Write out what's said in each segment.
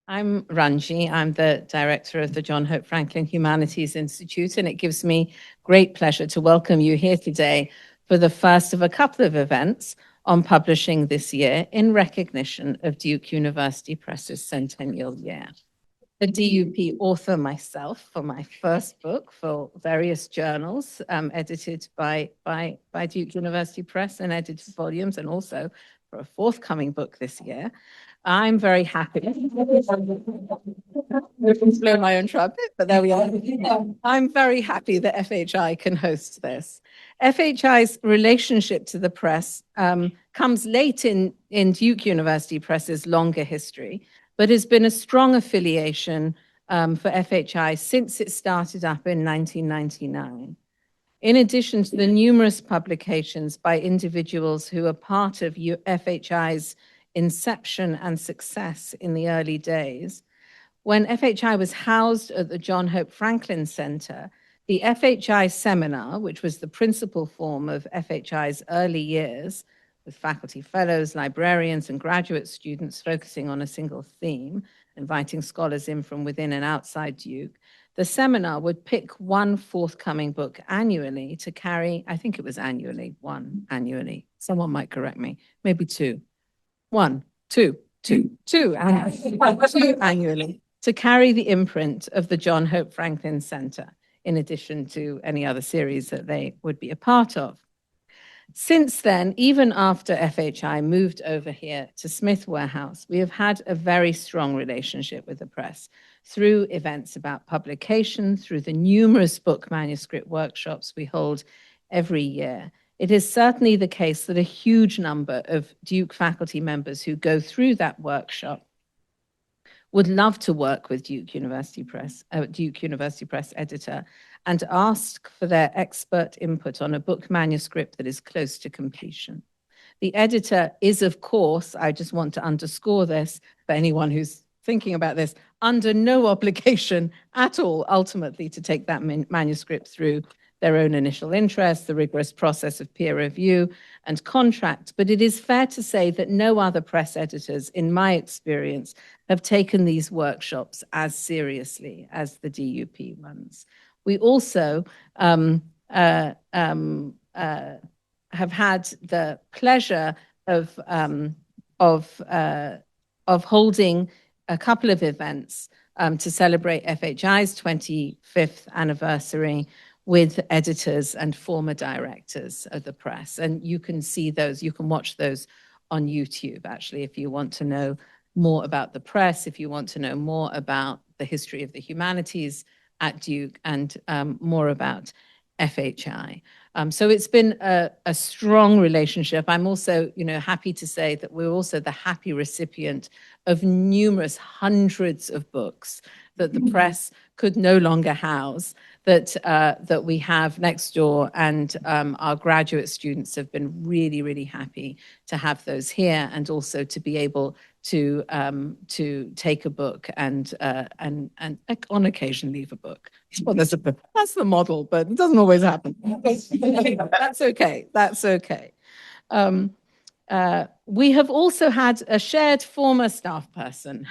I'm Ranji. I'm the director of the John Hope Franklin Humanities Institute, and it gives me great pleasure to welcome you here today for the first of a couple of events on publishing this year in recognition of Duke University Press's centennial year. A DUP author myself for my first book for various journals, edited by Duke University Press and edited volumes, and also for a forthcoming book this year. I'm very happy. Blow my own trumpet, but there we are. I'm very happy that FHI can host this. FHI's relationship to the press comes late in Duke University Press's longer history, but has been a strong affiliation for FHI since it started up in 1999. In addition to the numerous publications by individuals who are part of FHI's inception and success in the early days, when FHI was housed at the John Hope Franklin Center, the FHI seminar, which was the principal form of FHI's early years, with faculty fellows, librarians, and graduate students focusing on a single theme, inviting scholars in from within and outside Duke, the seminar would pick one forthcoming book annually to carry, I think it was one annually. Someone might correct me, maybe two. Two annually to carry the imprint of the John Hope Franklin Center, in addition to any other series that they would be a part of. Since then, even after FHI moved over here to Smith Warehouse, we have had a very strong relationship with the press through events about publication, through the numerous book manuscript workshops we hold every year. It is certainly the case that a huge number of Duke faculty members who go through that workshop would love to work with Duke University Press editor, and ask for their expert input on a book manuscript that is close to completion. The editor is, of course, I just want to underscore this for anyone who's thinking about this, under no obligation at all, ultimately, to take that manuscript through their own initial interest, the rigorous process of peer review and contract. But it is fair to say that no other press editors, in my experience, have taken these workshops as seriously as the DUP ones. We also have had the pleasure of holding a couple of events to celebrate FHI's 25th anniversary with editors and former directors of the press. And you can see those, you can watch those on YouTube, actually, if you want to know more about the press, if you want to know more about the history of the humanities at Duke, and more about FHI. So it's been a strong relationship. I'm also, happy to say that we're also the happy recipient of numerous hundreds of books that the press could no longer house, that we have next door, and our graduate students have been really, really happy to have those here, and also to be able to take a book and on occasion leave a book. Well, that's the model, but it doesn't always happen. That's okay. That's okay. We have also had a shared former staff person,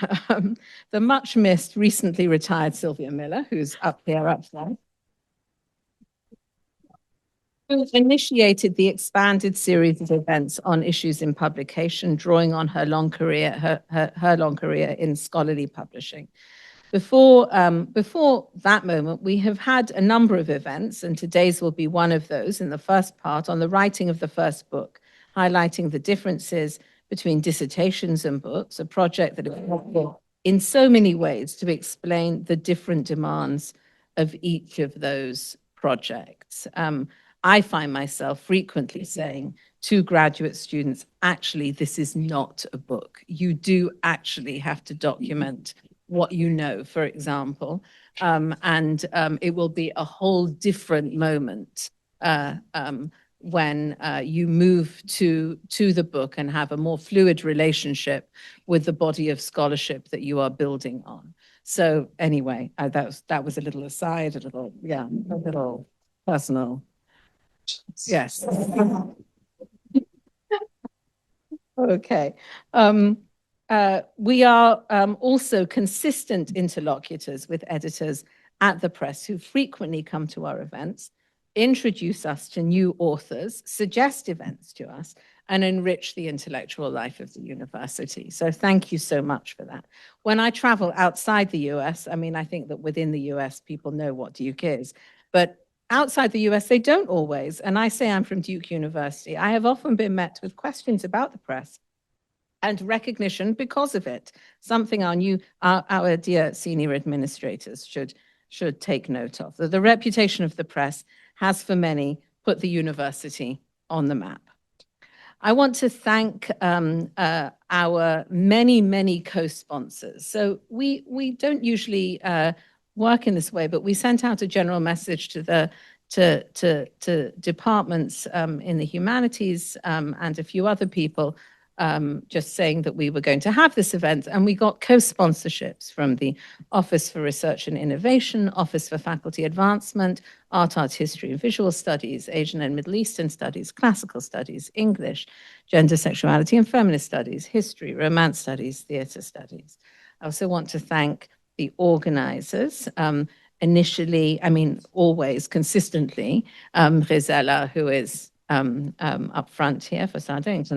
the much missed, recently retired Sylvia Miller, who's up there, who initiated the expanded series of events on issues in publication, drawing on her long career, her long career in scholarly publishing. Before that moment, we have had a number of events, and today's will be one of those in the first part on the writing of the first book, highlighting the differences between dissertations and books, a project that is helpful in so many ways to explain the different demands of each of those projects. I find myself frequently saying to graduate students, actually, this is not a book. You do actually have to document what you know, for example, and it will be a whole different moment when you move to the book and have a more fluid relationship with the body of scholarship that you are building on. So anyway, that was a little aside, a little personal. Yes. Okay. We are also consistent interlocutors with editors at the press who frequently come to our events, introduce us to new authors, suggest events to us, and enrich the intellectual life of the university. So thank you so much for that. When I travel outside the US, I mean, I think that within the US, people know what Duke is, but outside the US, they don't always. And I say I'm from Duke University. I have often been met with questions about the press and recognition because of it, something our dear senior administrators should take note of. The reputation of the press has for many put the university on the map. I want to thank our many co-sponsors. So we don't usually work in this way, but we sent out a general message to departments in the humanities and a few other people, just saying that we were going to have this event, and we got co-sponsorships from the Office for Research and Innovation, Office for Faculty Advancement, Art, History and Visual Studies, Asian and Middle Eastern Studies, Classical Studies, English, Gender, Sexuality and Feminist Studies, History, Romance Studies, Theatre Studies. I also want to thank the organizers, initially, I mean, always consistently, Rizella, who is up front here for starting,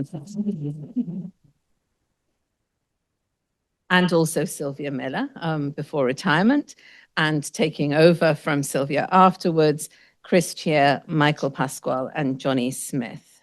and also Sylvia Miller before retirement, and taking over from Sylvia afterwards, Chris Chier, Michael Pasquale, and Johnny Smith.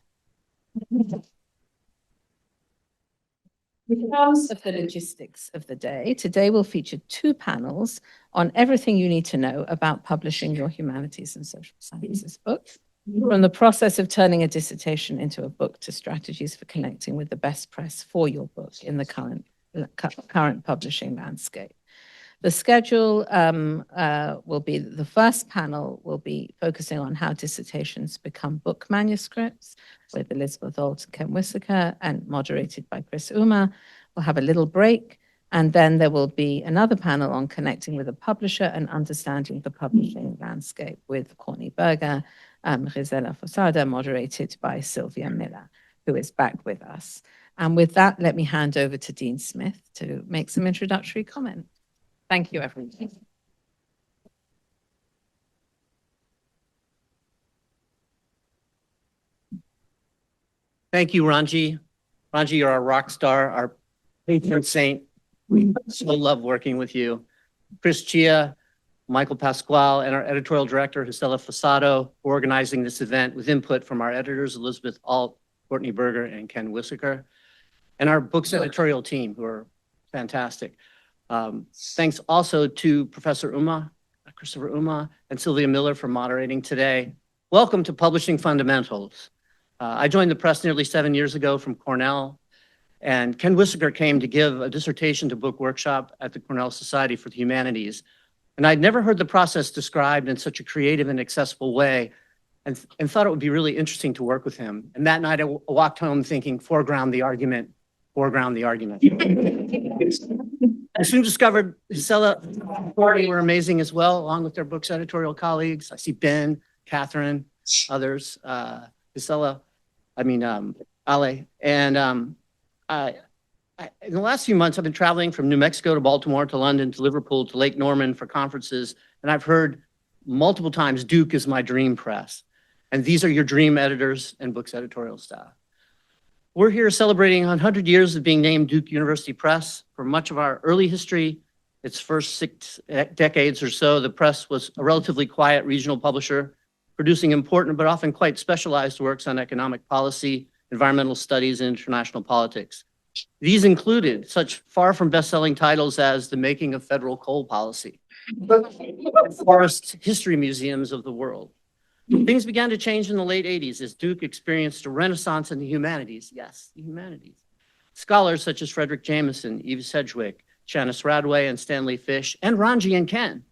Because of the logistics of the day, today will feature 2 panels on everything you need to know about publishing your humanities and social sciences books. From the process of turning a dissertation into a book to strategies for connecting with the best press for your book in the current publishing landscape. The schedule will be, the first panel will be focusing on how dissertations become book manuscripts with Elizabeth Ault and Ken Wissoker, and moderated by Chris Ouma. We'll have a little break, and then there will be another panel on connecting with a publisher and understanding the publishing landscape with Courtney Berger, Rizella Fosada, moderated by Sylvia Miller, who is back with us. And with that, let me hand over to Dean Smith to make some introductory comment. Thank you, everyone. Thank you, Ranji. Ranji, you're our rock star, our patron saint. We so love working with you. Chris Chia, Michael Pasquale, and our editorial director, Gisela Fasado, organizing this event with input from our editors, Elizabeth Ault, Courtney Berger, and Ken Wissoker, and our books editorial team, who are fantastic. Thanks also to Professor Ouma, Christopher Ouma, and Sylvia Miller for moderating today. Welcome to Publishing Fundamentals. I joined the press nearly 7 years ago from Cornell, and Ken Wissoker came to give a dissertation to book workshop at the Cornell Society for the Humanities. And I'd never heard the process described in such a creative and accessible way, and thought it would be really interesting to work with him. And that night I walked home thinking, foreground the argument, foreground the argument. I soon discovered Gisela and Courtney were amazing as well, along with their books editorial colleagues. I see Ben, Catherine, others, Gisela, Ale. And in the last few months, I've been traveling from New Mexico to Baltimore to London to Liverpool to Lake Norman for conferences. And I've heard multiple times, Duke is my dream press. And these are your dream editors and books editorial staff. We're here celebrating 100 years of being named Duke University Press. For much of our early history, its first 6 decades or so, the press was a relatively quiet regional publisher, producing important but often quite specialized works on economic policy, environmental studies, and international politics. These included such far from best-selling titles as The Making of Federal Coal Policy, Forest History Museums of the World. Things began to change in the late 80s as Duke experienced a renaissance in the humanities. Yes, the humanities. Scholars such as Frederick Jameson, Eve Sedgwick, Janice Radway, and Stanley Fish, and Ranji and Ken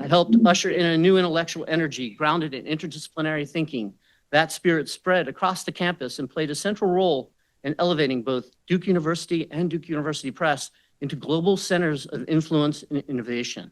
helped usher in a new intellectual energy grounded in interdisciplinary thinking. That spirit spread across the campus and played a central role in elevating both Duke University and Duke University Press into global centers of influence and innovation.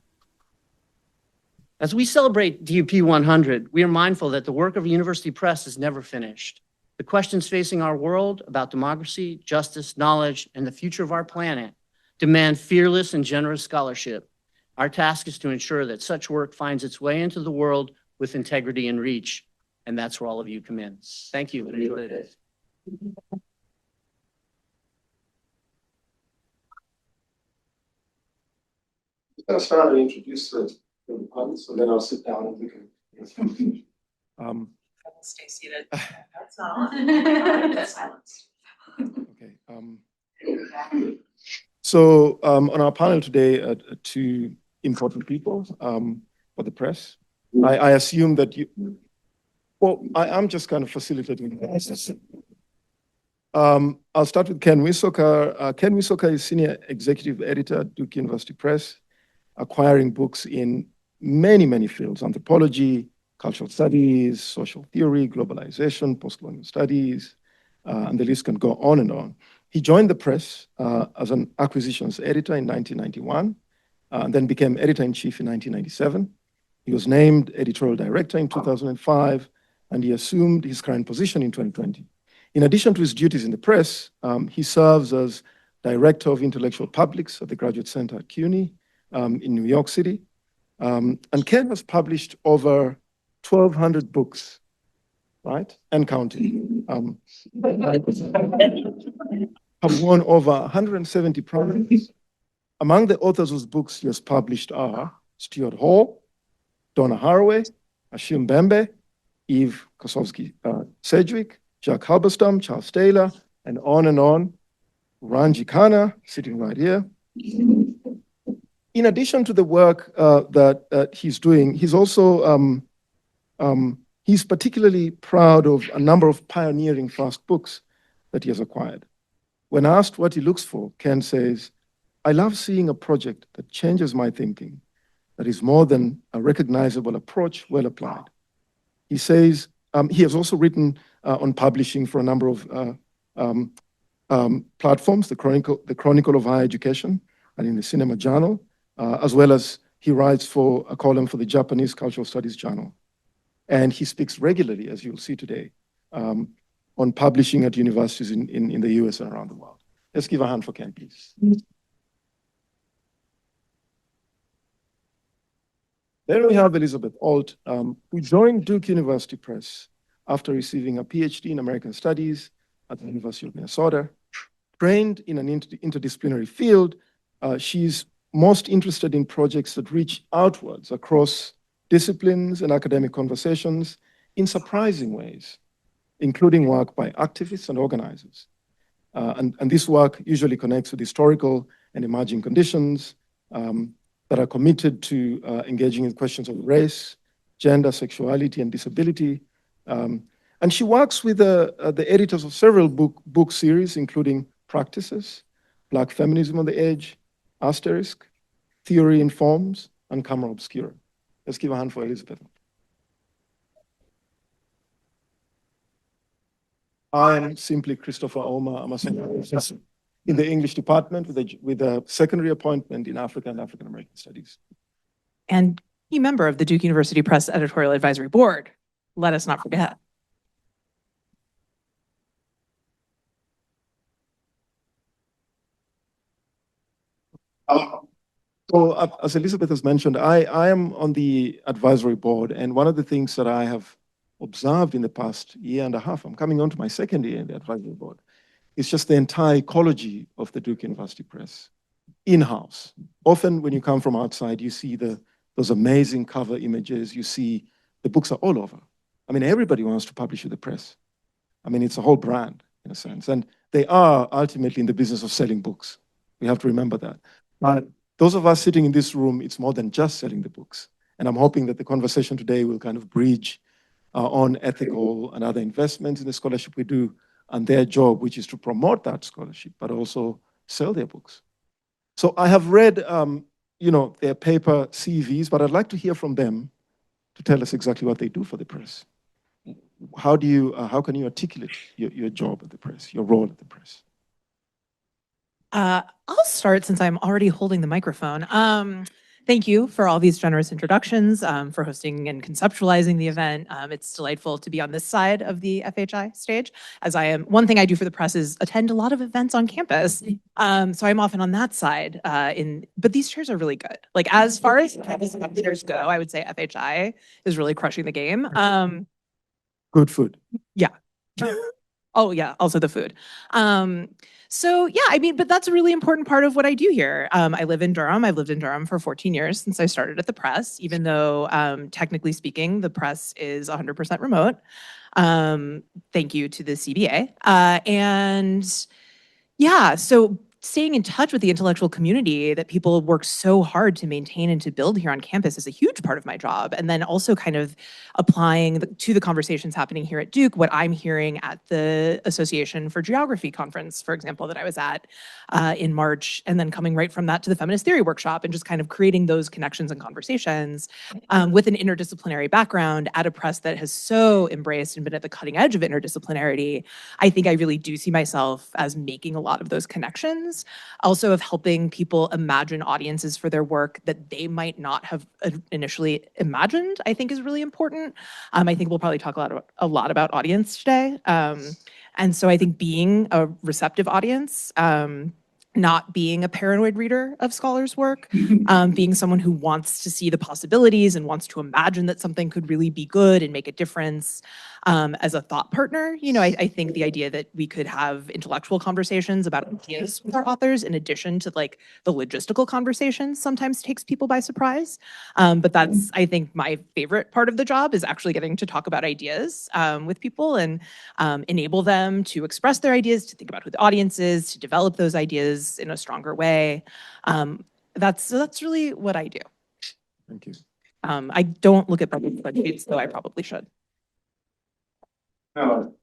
As we celebrate DUP 100, we are mindful that the work of a university press is never finished. The questions facing our world about democracy, justice, knowledge, and the future of our planet demand fearless and generous scholarship. Our task is to ensure that such work finds its way into the world with integrity and reach. And that's where all of you come in. Thank you. And enjoy it. I'm going to start and introduce the puns, and then I'll sit down and we can. Stay seated. That's not allowed. Silence. Okay. So on our panel today, two important people for the press. I assume that you. Well, I'm just kind of facilitating the process. I'll start with Ken Wissoker. Ken Wissoker is Senior Executive Editor at Duke University Press, acquiring books in many, many fields: anthropology, cultural studies, social theory, globalization, postcolonial studies, and the list can go on and on. He joined the press as an acquisitions editor in 1991, and then became editor-in-chief in 1997. He was named editorial director in 2005, and he assumed his current position in 2020. In addition to his duties in the press, he serves as Director of Intellectual Publics at the Graduate Center at CUNY in New York City. And Ken has published over 1,200 books, right? And counting. Have won over 170 prizes. Among the authors whose books he has published are Stuart Hall, Donna Haraway, Ashim Bembe, Eve Kosowski-Sedgwick, Jack Halberstam, Charles Taylor, and on, Ranji Khanna, sitting right here. In addition to the work that he's doing, he's also, he's particularly proud of a number of pioneering fast books that he has acquired. When asked what he looks for, Ken says, "I love seeing a project that changes my thinking, that is more than a recognizable approach well applied." He says, he has also written on publishing for a number of platforms, the Chronicle of Higher Education and in the Cinema Journal, as well as he writes for a column for the Japanese Cultural Studies Journal. And he speaks regularly, as you'll see today, on publishing at universities in the US and around the world. Let's give a hand for Ken, please. Then we have Elizabeth Ault, who joined Duke University Press after receiving a PhD in American Studies at the University of Minnesota. Trained in an interdisciplinary field, she's most interested in projects that reach outwards across disciplines and academic conversations in surprising ways, including work by activists and organizers. And this work usually connects with historical and emerging conditions that are committed to engaging in questions of race, gender, sexuality, and disability. And she works with the editors of several book series, including Practices, Black Feminism on the Edge, Asterisk, Theory in Forms, and Camera Obscura. Let's give a hand for Elizabeth. I am simply Christopher Ouma. I'm a senior professor in the English department with a secondary appointment in Africa and African American Studies. And key member of the Duke University Press Editorial Advisory Board. Let us not forget. So as Elizabeth has mentioned, I am on the advisory board, and one of the things that I have observed in the past year and a half, I'm coming on to my second year in the advisory board, is just the entire ecology of the Duke University Press, in-house. Often when you come from outside, you see those amazing cover images, you see the books are all over. I mean, everybody wants to publish with the press. I mean, it's a whole brand in a sense, and they are ultimately in the business of selling books. We have to remember that. But those of us sitting in this room, it's more than just selling the books. And I'm hoping that the conversation today will kind of bridge on ethical and other investments in the scholarship we do and their job, which is to promote that scholarship, but also sell their books. So I have read, their paper CVs, but I'd like to hear from them to tell us exactly what they do for the press. How can you articulate your job at the press, your role at the press? I'll start since I'm already holding the microphone. Thank you for all these generous introductions, for hosting and conceptualizing the event. It's delightful to be on this side of the FHI stage, as I am. One thing I do for the press is attend a lot of events on campus. So I'm often on that side. But these chairs are really good. Like, as far as campus chairs go, I would say FHI is really crushing the game. Good food. Yeah. Oh yeah, also the food. So yeah, I mean, but that's a really important part of what I do here. I live in Durham. I've lived in Durham for 14 years since I started at the press, even though technically speaking, the press is 100% remote. Thank you to the CBA. And yeah, so staying in touch with the intellectual community that people work so hard to maintain and to build here on campus is a huge part of my job. And then also kind of applying to the conversations happening here at Duke, what I'm hearing at the Association for Geography conference, for example, that I was at in March, and then coming right from that to the feminist theory workshop and just kind of creating those connections and conversations with an interdisciplinary background at a press that has so embraced and been at the cutting edge of interdisciplinarity. I think I really do see myself as making a lot of those connections. Also of helping people imagine audiences for their work that they might not have initially imagined, I think is really important. I think we'll probably talk a lot about audience today. And so I think being a receptive audience, not being a paranoid reader of scholars' work, being someone who wants to see the possibilities and wants to imagine that something could really be good and make a difference. As a thought partner, you know, I think the idea that we could have intellectual conversations about ideas with our authors in addition to like the logistical conversations sometimes takes people by surprise. But that's, I think, my favorite part of the job is actually getting to talk about ideas with people and enable them to express their ideas, to think about who the audience is, to develop those ideas in a stronger way. That's really what I do. Thank you. I don't look at public spreadsheets, though I probably should. No.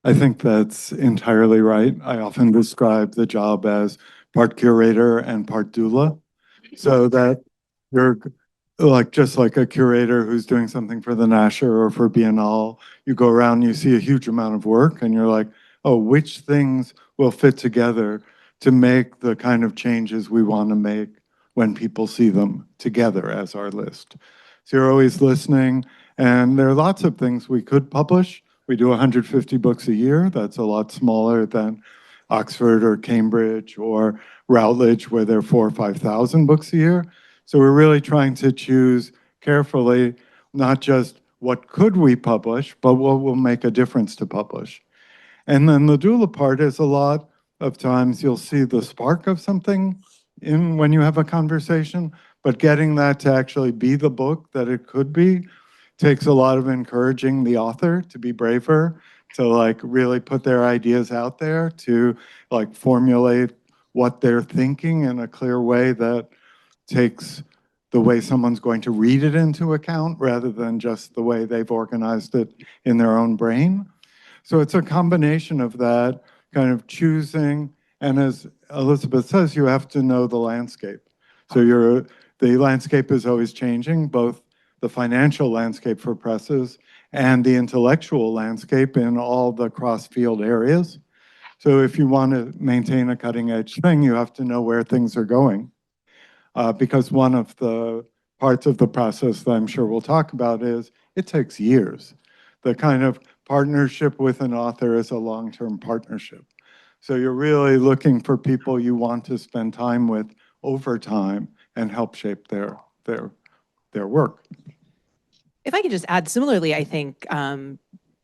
I think that's entirely right. I often describe the job as part curator and part doula. So that you're like, just like a curator who's doing something for the Nasher or for Biennale, you go around, you see a huge amount of work and you're like, oh, which things will fit together to make the kind of changes we want to make when people see them together as our list. So you're always listening. And there are lots of things we could publish. We do 150 books a year. That's a lot smaller than Oxford or Cambridge or Routledge, where there are 4,000 or 5,000 books a year. So we're really trying to choose carefully, not just what could we publish, but what will make a difference to publish. And then the doula part is a lot of times you'll see the spark of something in when you have a conversation, but getting that to actually be the book that it could be takes a lot of encouraging the author to be braver, to like really put their ideas out there, to like formulate what they're thinking in a clear way that takes the way someone's going to read it into account rather than just the way they've organized it in their own brain. So it's a combination of that kind of choosing, and as Elizabeth says, you have to know the landscape. So the landscape is always changing, both the financial landscape for presses and the intellectual landscape in all the cross-field areas. So if you want to maintain a cutting-edge thing, you have to know where things are going. Because one of the parts of the process that I'm sure we'll talk about is it takes years. The kind of partnership with an author is a long-term partnership. So you're really looking for people you want to spend time with over time and help shape their work. If I could just add, similarly, I think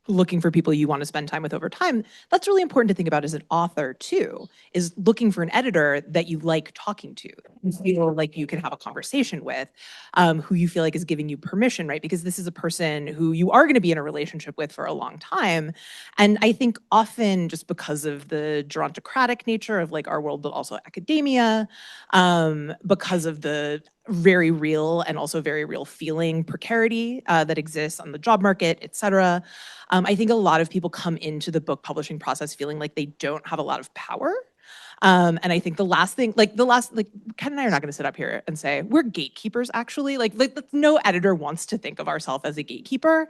looking for people you want to spend time with over time, that's really important to think about as an author too, is looking for an editor that you like talking to, you feel like you can have a conversation with, who you feel like is giving you permission, right? Because this is a person who you are going to be in a relationship with for a long time. And I think often just because of the gerontocratic nature of like our world, but also academia, because of the very real and also very real feeling precarity that exists on the job market, et cetera. I think a lot of people come into the book publishing process feeling like they don't have a lot of power. And I think Ken and I are not going to sit up here and say we're gatekeepers. Actually, like no editor wants to think of ourselves as a gatekeeper,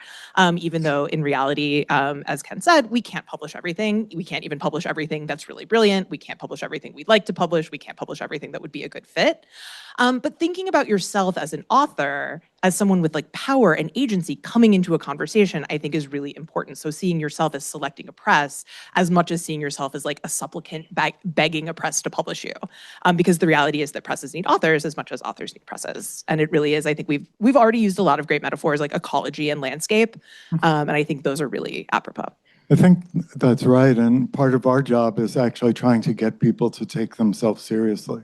even though in reality, as Ken said, we can't publish everything. We can't even publish everything that's really brilliant. We can't publish everything we'd like to publish. We can't publish everything that would be a good fit. But thinking about yourself as an author, as someone with like power and agency coming into a conversation, I think is really important. So seeing yourself as selecting a press as much as seeing yourself as like a supplicant begging a press to publish you. Because the reality is that presses need authors as much as authors need presses. And it really is, I think we've already used a lot of great metaphors like ecology and landscape. And I think those are really apropos. I think that's right. And part of our job is actually trying to get people to take themselves seriously.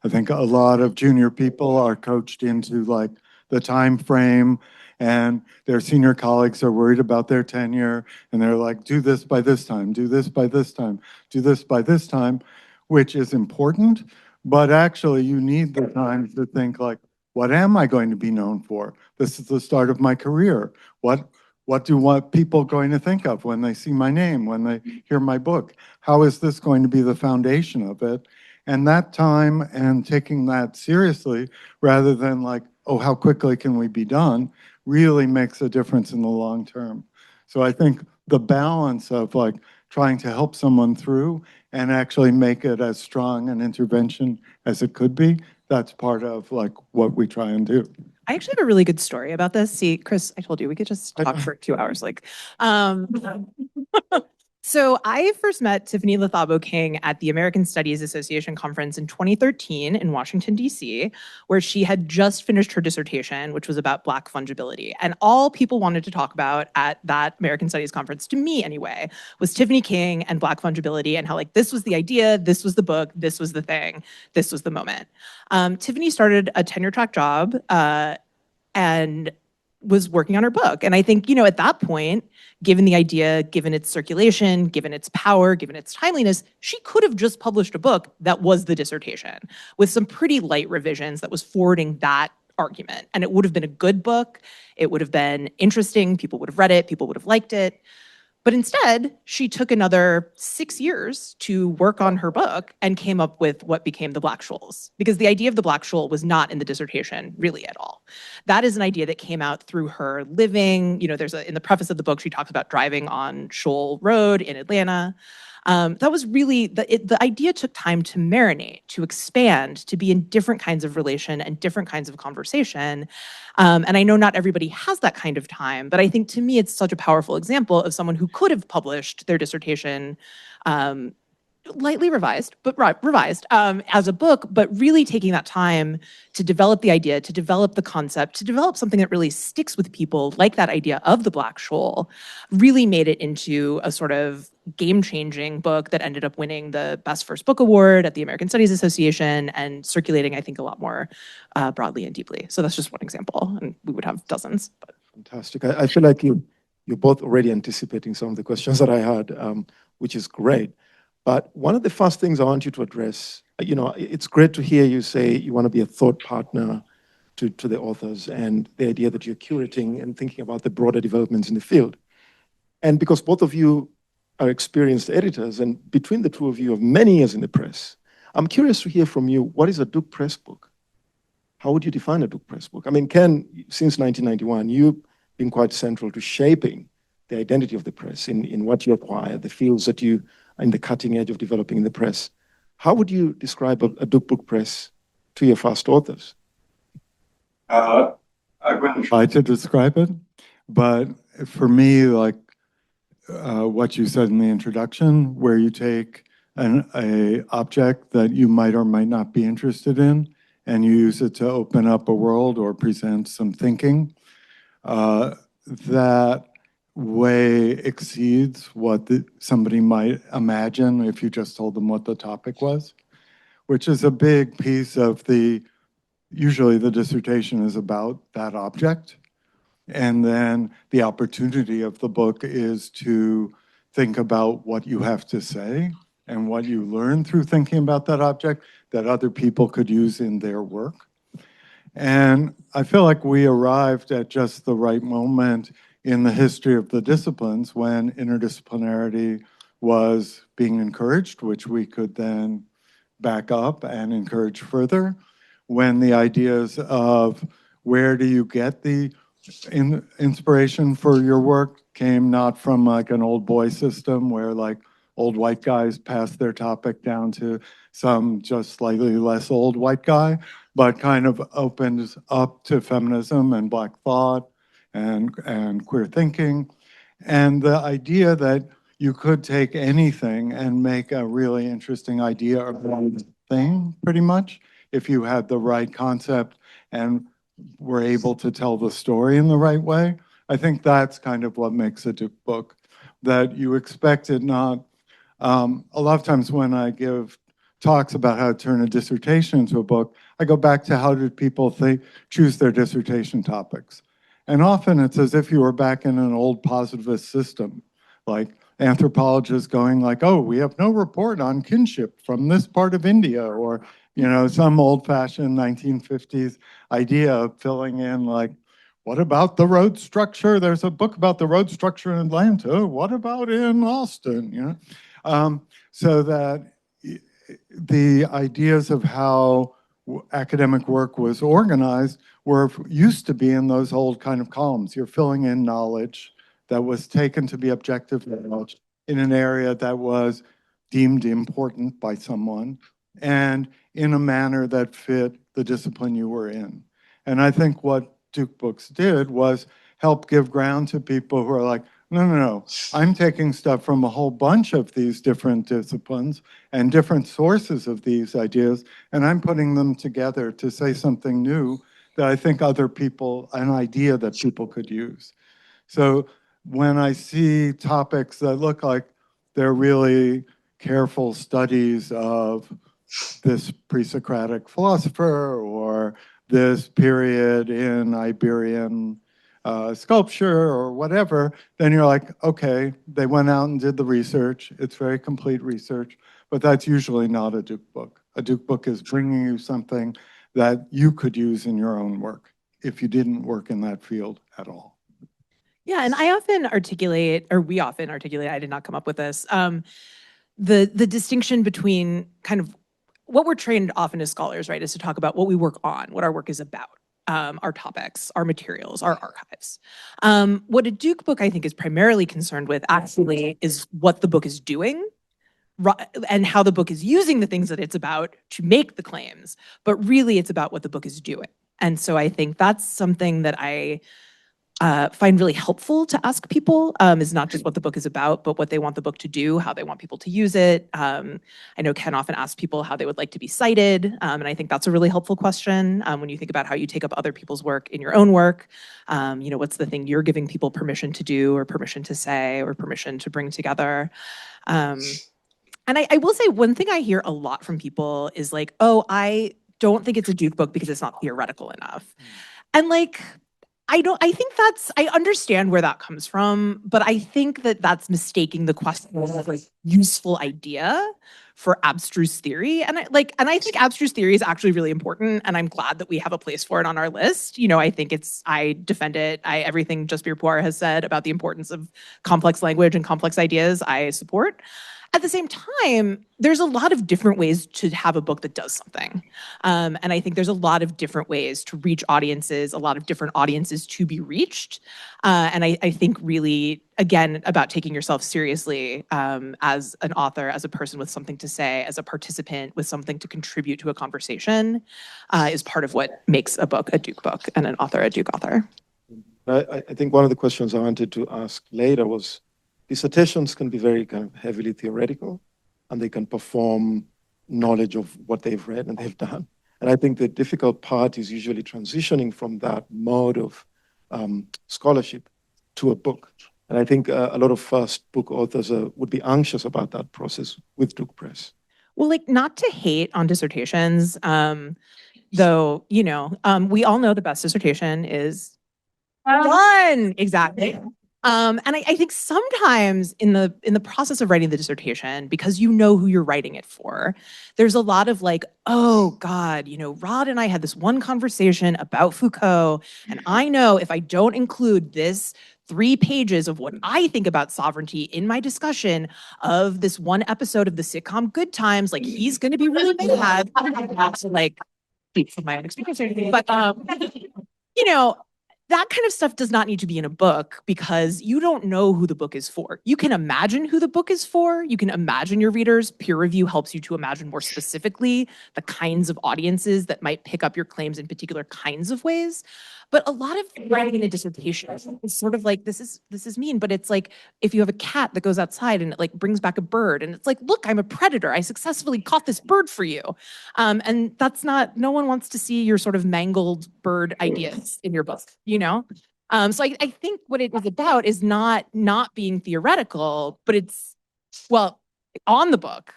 I think a lot of junior people are coached into like the time frame, and their senior colleagues are worried about their tenure, and they're like, do this by this time, do this by this time, do this by this time, which is important. But actually, you need the time to think like, what am I going to be known for? This is the start of my career. What do people going to think of when they see my name, when they hear my book? How is this going to be the foundation of it? And that time and taking that seriously, rather than like, oh, how quickly can we be done, really makes a difference in the long term. So I think the balance of like trying to help someone through and actually make it as strong an intervention as it could be, that's part of like what we try and do. I actually have a really good story about this. See, Chris, I told you we could just talk for 2 hours. Like, so I first met Tiffany Lethabo King at the American Studies Association conference in 2013 in Washington, D.C., where she had just finished her dissertation, which was about Black fungibility. And all people wanted to talk about at that American Studies conference, to me anyway, was Tiffany King and Black fungibility and how like this was the idea, this was the book, this was the thing, this was the moment. Tiffany started a tenure-track job and was working on her book. And I think, at that point, given the idea, given its circulation, given its power, given its timeliness, she could have just published a book that was the dissertation with some pretty light revisions that was forwarding that argument. And it would have been a good book. It would have been interesting. People would have read it. People would have liked it. But instead, she took another 6 years to work on her book and came up with what became the Black Shoals. Because the idea of the Black Shoal was not in the dissertation really at all. That is an idea that came out through her living. There's in the preface of the book, she talks about driving on Shoal Road in Atlanta. That was really, the idea took time to marinate, to expand, to be in different kinds of relation and different kinds of conversation. And I know not everybody has that kind of time, but I think to me, it's such a powerful example of someone who could have published their dissertation lightly revised, but revised as a book, but really taking that time to develop the idea, to develop the concept, to develop something that really sticks with people, like that idea of the Black Shoal, really made it into a sort of game-changing book that ended up winning the Best First Book Award at the American Studies Association and circulating, I think, a lot more broadly and deeply. So that's just one example, and we would have dozens. But. Fantastic. I feel like you're both already anticipating some of the questions that I had, which is great. But one of the first things I want you to address, it's great to hear you say you want to be a thought partner to the authors and the idea that you're curating and thinking about the broader developments in the field. And because both of you are experienced editors, and between the two of you have many years in the press, I'm curious to hear from you, what is a Duke Press book? How would you define a Duke Press book? I mean, Ken, since 1991, you've been quite central to shaping the identity of the press in what you acquire, the fields that you are in the cutting edge of developing in the press. How would you describe a Duke Book Press to your first authors? I wouldn't try to describe it, but for me, like what you said in the introduction, where you take an object that you might or might not be interested in, and you use it to open up a world or present some thinking, that way exceeds what somebody might imagine if you just told them what the topic was, which is a big piece of usually the dissertation is about that object. And then the opportunity of the book is to think about what you have to say and what you learn through thinking about that object that other people could use in their work. And I feel like we arrived at just the right moment in the history of the disciplines when interdisciplinarity was being encouraged, which we could then back up and encourage further, when the ideas of where do you get the inspiration for your work came not from like an old boy system where like old white guys pass their topic down to some just slightly less old white guy, but kind of opens up to feminism and Black thought and queer thinking. And the idea that you could take anything and make a really interesting idea of one thing, pretty much, if you had the right concept and were able to tell the story in the right way. I think that's kind of what makes a Duke book, that you expect it not. A lot of times when I give talks about how to turn a dissertation into a book, I go back to how did people choose their dissertation topics. And often it's as if you were back in an old positivist system, like anthropologists going like, oh, we have no report on kinship from this part of India, or some old-fashioned 1950s idea of filling in like, what about the road structure? There's a book about the road structure in Atlanta. What about in Austin? So that the ideas of how academic work was organized used to be in those old kind of columns. You're filling in knowledge that was taken to be objective knowledge in an area that was deemed important by someone and in a manner that fit the discipline you were in. And I think what Duke Books did was help give ground to people who are like, no, I'm taking stuff from a whole bunch of these different disciplines and different sources of these ideas, and I'm putting them together to say something new that I think an idea that people could use. So when I see topics that look like they're really careful studies of this pre-Socratic philosopher or this period in Iberian sculpture or whatever, then you're like, okay, they went out and did the research. It's very complete research, but that's usually not a Duke book. A Duke book is bringing you something that you could use in your own work if you didn't work in that field at all. Yeah, and I often articulate, or we often articulate, I did not come up with this, the distinction between kind of what we're trained often as scholars, right, is to talk about what we work on, what our work is about, our topics, our materials, our archives. What a Duke book, I think, is primarily concerned with actually is what the book is doing and how the book is using the things that it's about to make the claims, but really it's about what the book is doing. And so I think that's something that I find really helpful to ask people, is not just what the book is about, but what they want the book to do, how they want people to use it. I know Ken often asks people how they would like to be cited, and I think that's a really helpful question when you think about how you take up other people's work in your own work. What's the thing you're giving people permission to do or permission to say or permission to bring together? And I will say one thing I hear a lot from people is like, oh, I don't think it's a Duke book because it's not theoretical enough. And like, I understand where that comes from, but I think that that's mistaking the question of like useful idea for abstruse theory. And I think abstruse theory is actually really important, and I'm glad that we have a place for it on our list. I think I defend it. Everything Jasbir Puar has said about the importance of complex language and complex ideas, I support. At the same time, there's a lot of different ways to have a book that does something. And I think there's a lot of different ways to reach audiences, a lot of different audiences to be reached. And I think really, again, about taking yourself seriously as an author, as a person with something to say, as a participant with something to contribute to a conversation is part of what makes a book a Duke book and an author a Duke author. I think one of the questions I wanted to ask later was, dissertations can be very kind of heavily theoretical, and they can perform knowledge of what they've read and they've done. And I think the difficult part is usually transitioning from that mode of scholarship to a book. And I think a lot of first book authors would be anxious about that process with Duke Press. Well, like, not to hate on dissertations, though, we all know the best dissertation is one. Exactly. And I think sometimes in the process of writing the dissertation, because you know who you're writing it for, there's a lot of like, oh God, Rod and I had this one conversation about Foucault, and I know if I don't include this 3 pages of what I think about sovereignty in my discussion of this one episode of the sitcom Good Times, like he's going to be really mad. Not to like speak from my own experience or anything, but that kind of stuff does not need to be in a book because you don't know who the book is for. You can imagine who the book is for. You can imagine your readers. Peer review helps you to imagine more specifically the kinds of audiences that might pick up your claims in particular kinds of ways. But a lot of writing in a dissertation is sort of like, this is mean, but it's like if you have a cat that goes outside and it like brings back a bird and it's like, look, I'm a predator. I successfully caught this bird for you. And that's not, no one wants to see your sort of mangled bird ideas in your book, you know? So I think what it is about is not being theoretical, but it's, well, on the book,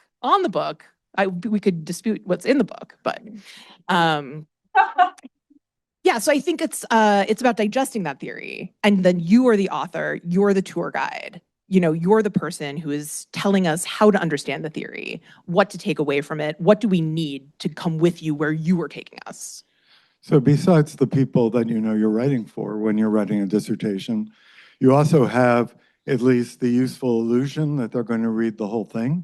we could dispute what's in the book, but yeah, so I think it's about digesting that theory, and then you are the author, you're the tour guide. You know, you're the person who is telling us how to understand the theory, what to take away from it, what do we need to come with you where you are taking us. So besides the people that you know you're writing for when you're writing a dissertation, you also have at least the useful illusion that they're going to read the whole thing.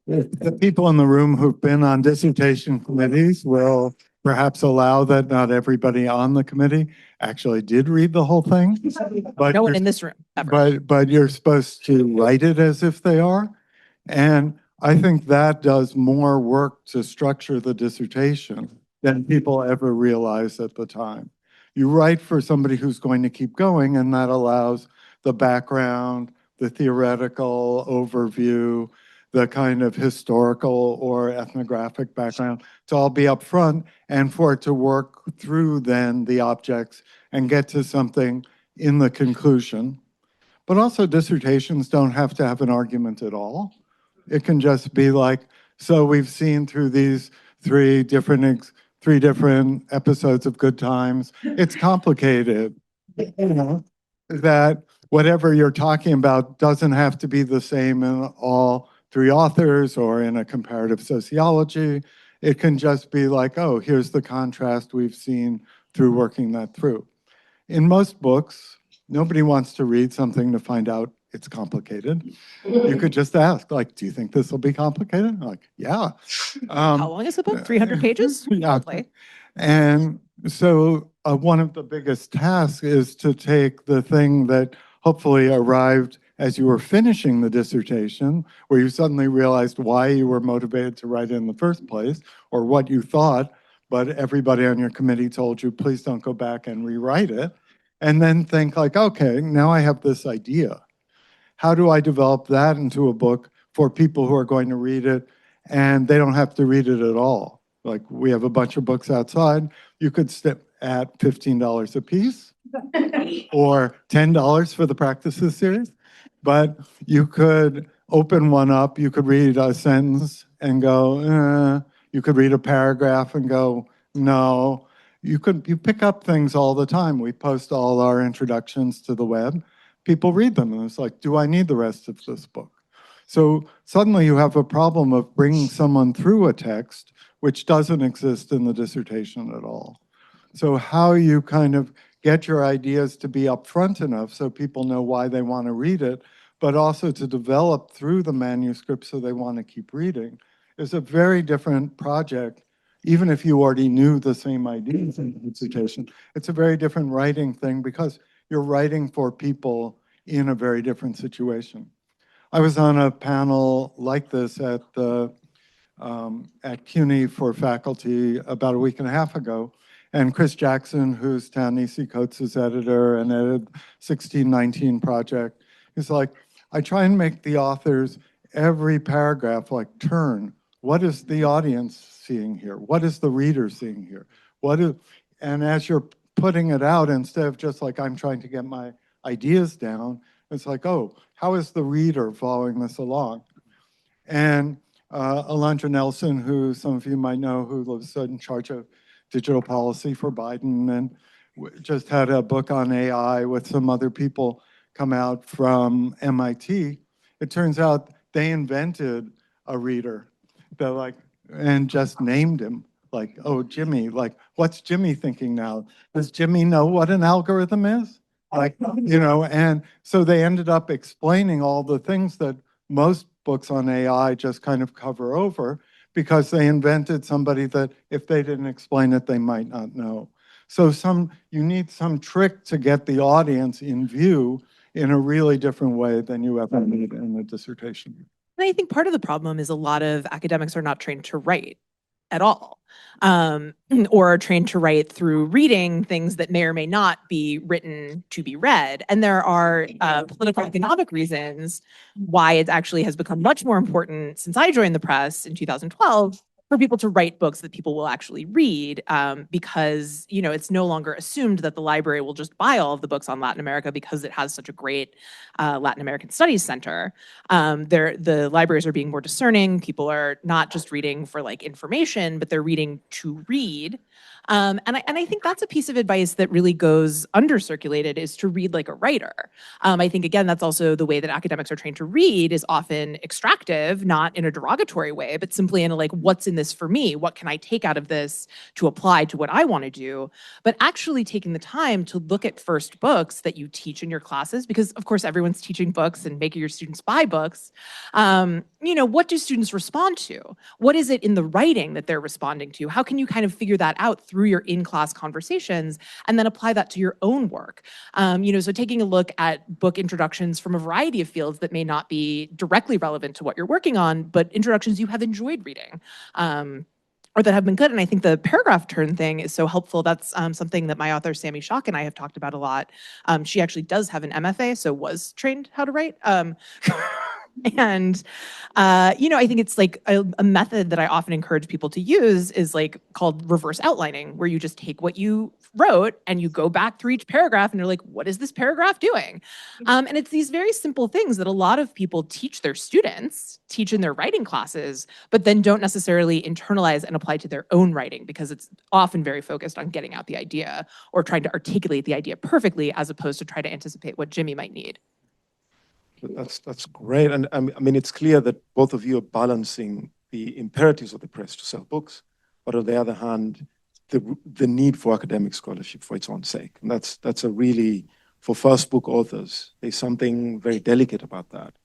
The people in the room who've been on dissertation committees will perhaps allow that not everybody on the committee actually did read the whole thing. But No one in this room, ever. But you're supposed to write it as if they are. And I think that does more work to structure the dissertation than people ever realize at the time. You write for somebody who's going to keep going, and that allows the background, the theoretical overview, the kind of historical or ethnographic background to all be up front, and for it to work through then the objects and get to something in the conclusion. But also dissertations don't have to have an argument at all. It can just be like, so we've seen through these three different episodes of Good Times. It's complicated, you know, that whatever you're talking about doesn't have to be the same in all three authors or in a comparative sociology. It can just be like, oh, here's the contrast we've seen through working that through. In most books, nobody wants to read something to find out it's complicated. You could just ask, like, do you think this will be complicated? Like, yeah. How long is the book? 300 pages? Yeah. Probably. And so one of the biggest tasks is to take the thing that hopefully arrived as you were finishing the dissertation, where you suddenly realized why you were motivated to write it in the first place, or what you thought, but everybody on your committee told you, please don't go back and rewrite it. And then think like, okay, now I have this idea. How do I develop that into a book for people who are going to read it and they don't have to read it at all? Like, we have a bunch of books outside. You could sit at $15 a piece or $10 for the practices series, but you could open one up. You could read a sentence and go, you could read a paragraph and go, no. You pick up things all the time. We post all our introductions to the web. People read them and it's like, do I need the rest of this book? So suddenly you have a problem of bringing someone through a text which doesn't exist in the dissertation at all. So how you kind of get your ideas to be upfront enough so people know why they want to read it, but also to develop through the manuscript so they want to keep reading, is a very different project. Even if you already knew the same ideas in the dissertation, it's a very different writing thing because you're writing for people in a very different situation. I was on a panel like this at CUNY for faculty about a week and a half ago, and Chris Jackson, who's Ta-Nehisi Coates' editor and edited 1619 Project, is like, I try and make the authors every paragraph like turn. What is the audience seeing here? What is the reader seeing here? And as you're putting it out, instead of just like, I'm trying to get my ideas down, it's like, oh, how is the reader following this along? And Alondra Nelson, who some of you might know, who was in charge of digital policy for Biden, and just had a book on AI with some other people come out from MIT. It turns out they invented a reader. They're like, and just named him. Like, oh, Jimmy, like, what's Jimmy thinking now? Does Jimmy know what an algorithm is? Like, you know, and so they ended up explaining all the things that most books on AI just kind of cover over because they invented somebody that if they didn't explain it, they might not know. So you need some trick to get the audience in view in a really different way than you ever need in a dissertation. And I think part of the problem is a lot of academics are not trained to write at all, or are trained to write through reading things that may or may not be written to be read. And there are political economic reasons why it actually has become much more important since I joined the press in 2012 for people to write books that people will actually read, because it's no longer assumed that the library will just buy all of the books on Latin America because it has such a great Latin American Studies Center. The libraries are being more discerning. People are not just reading for like information, but they're reading to read. And I think that's a piece of advice that really goes under-circulated, is to read like a writer. I think, again, that's also the way that academics are trained to read, is often extractive, not in a derogatory way, but simply in a like, what's in this for me? What can I take out of this to apply to what I want to do? But actually taking the time to look at first books that you teach in your classes, because of course everyone's teaching books and making your students buy books. What do students respond to? What is it in the writing that they're responding to? How can you kind of figure that out through your in-class conversations and then apply that to your own work? So taking a look at book introductions from a variety of fields that may not be directly relevant to what you're working on, but introductions you have enjoyed reading. Or that have been good. And I think the paragraph turn thing is so helpful. That's something that my author, Sammy Schock, and I have talked about a lot. She actually does have an MFA, so was trained how to write. And, I think it's like a method that I often encourage people to use is like called reverse outlining, where you just take what you wrote and you go back through each paragraph and you're like, what is this paragraph doing? And it's these very simple things that a lot of people teach their students, teach in their writing classes, but then don't necessarily internalize and apply to their own writing, because it's often very focused on getting out the idea or trying to articulate the idea perfectly, as opposed to try to anticipate what Jimmy might need. That's great. And I mean, it's clear that both of you are balancing the imperatives of the press to sell books, but on the other hand, the need for academic scholarship for its own sake. And that's a really, for first book authors, there's something very delicate about that.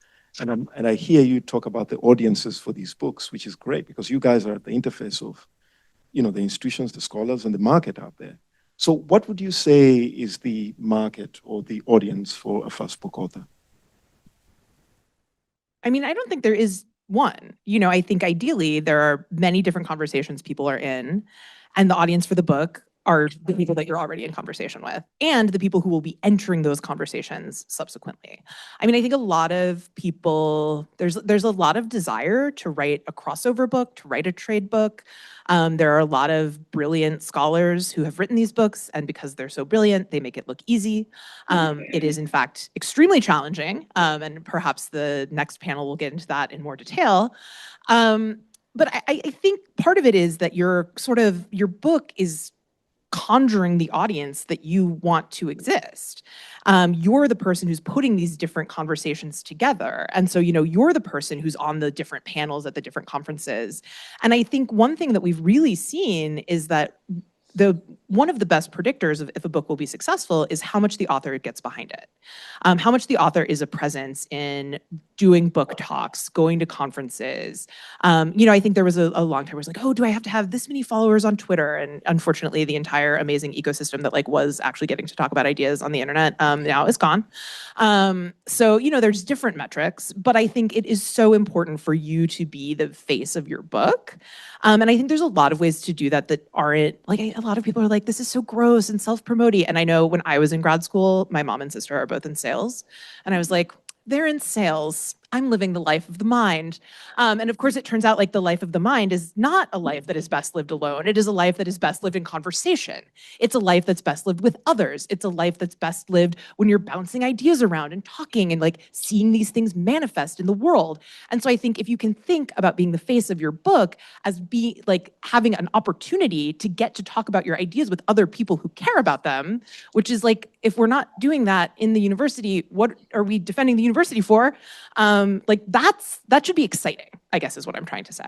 And I hear you talk about the audiences for these books, which is great, because you guys are at the interface of, the institutions, the scholars, and the market out there. So what would you say is the market or the audience for a first book author? I mean, I don't think there is one. I think ideally there are many different conversations people are in, and the audience for the book are the people that you're already in conversation with, and the people who will be entering those conversations subsequently. I mean, I think a lot of people, there's a lot of desire to write a crossover book, to write a trade book. There are a lot of brilliant scholars who have written these books, and because they're so brilliant, they make it look easy. It is, in fact, extremely challenging, and perhaps the next panel will get into that in more detail. But I think part of it is that your book is conjuring the audience that you want to exist. You're the person who's putting these different conversations together. And so, you're the person who's on the different panels at the different conferences. And I think one thing that we've really seen is that one of the best predictors of if a book will be successful is how much the author gets behind it. How much the author is a presence in doing book talks, going to conferences. I think there was a long time where it was like, oh, do I have to have this many followers on Twitter? And unfortunately, the entire amazing ecosystem that was actually getting to talk about ideas on the internet now is gone. So, there's different metrics, but I think it is so important for you to be the face of your book. And I think there's a lot of ways to do that aren't, like, a lot of people are like, this is so gross and self-promoting. And I know when I was in grad school, my mom and sister are both in sales. And I was like, they're in sales. I'm living the life of the mind. And of course, it turns out like the life of the mind is not a life that is best lived alone. It is a life that is best lived in conversation. It's a life that's best lived with others. It's a life that's best lived when you're bouncing ideas around and talking and like seeing these things manifest in the world. And so I think if you can think about being the face of your book as having an opportunity to get to talk about your ideas with other people who care about them, which is like, if we're not doing that in the university, what are we defending the university for? That should be exciting, I guess is what I'm trying to say.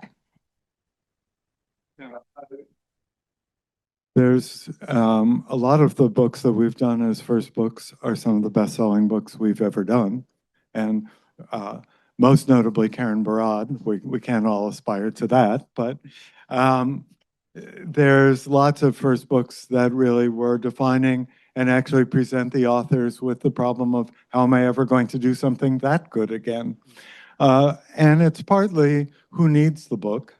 There's a lot of the books that we've done as first books are some of the best-selling books we've ever done. And most notably, Karen Barad. We can't all aspire to that, but there's lots of first books that really were defining and actually present the authors with the problem of how am I ever going to do something that good again? And it's partly who needs the book.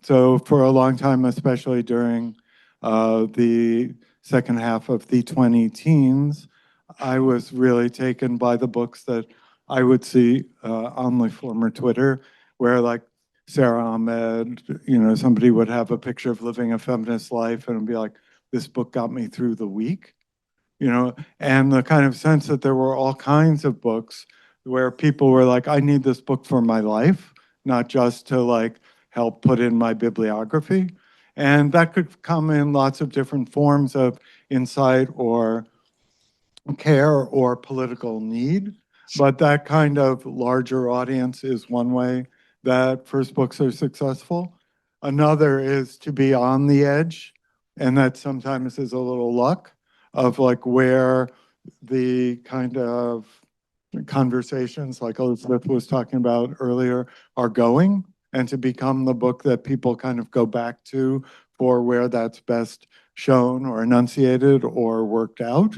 So for a long time, especially during the second half of the 2010s, I was really taken by the books that I would see on the former Twitter, where like Sarah Ahmed, somebody would have a picture of living a feminist life and be like, this book got me through the week, and the kind of sense that there were all kinds of books where people were like, I need this book for my life, not just to like help put in my bibliography. And that could come in lots of different forms of insight or care or political need. But that kind of larger audience is one way that first books are successful. Another is to be on the edge, and that sometimes is a little luck of like where the kind of conversations like Elizabeth was talking about earlier are going, and to become the book that people kind of go back to for where that's best shown or enunciated or worked out.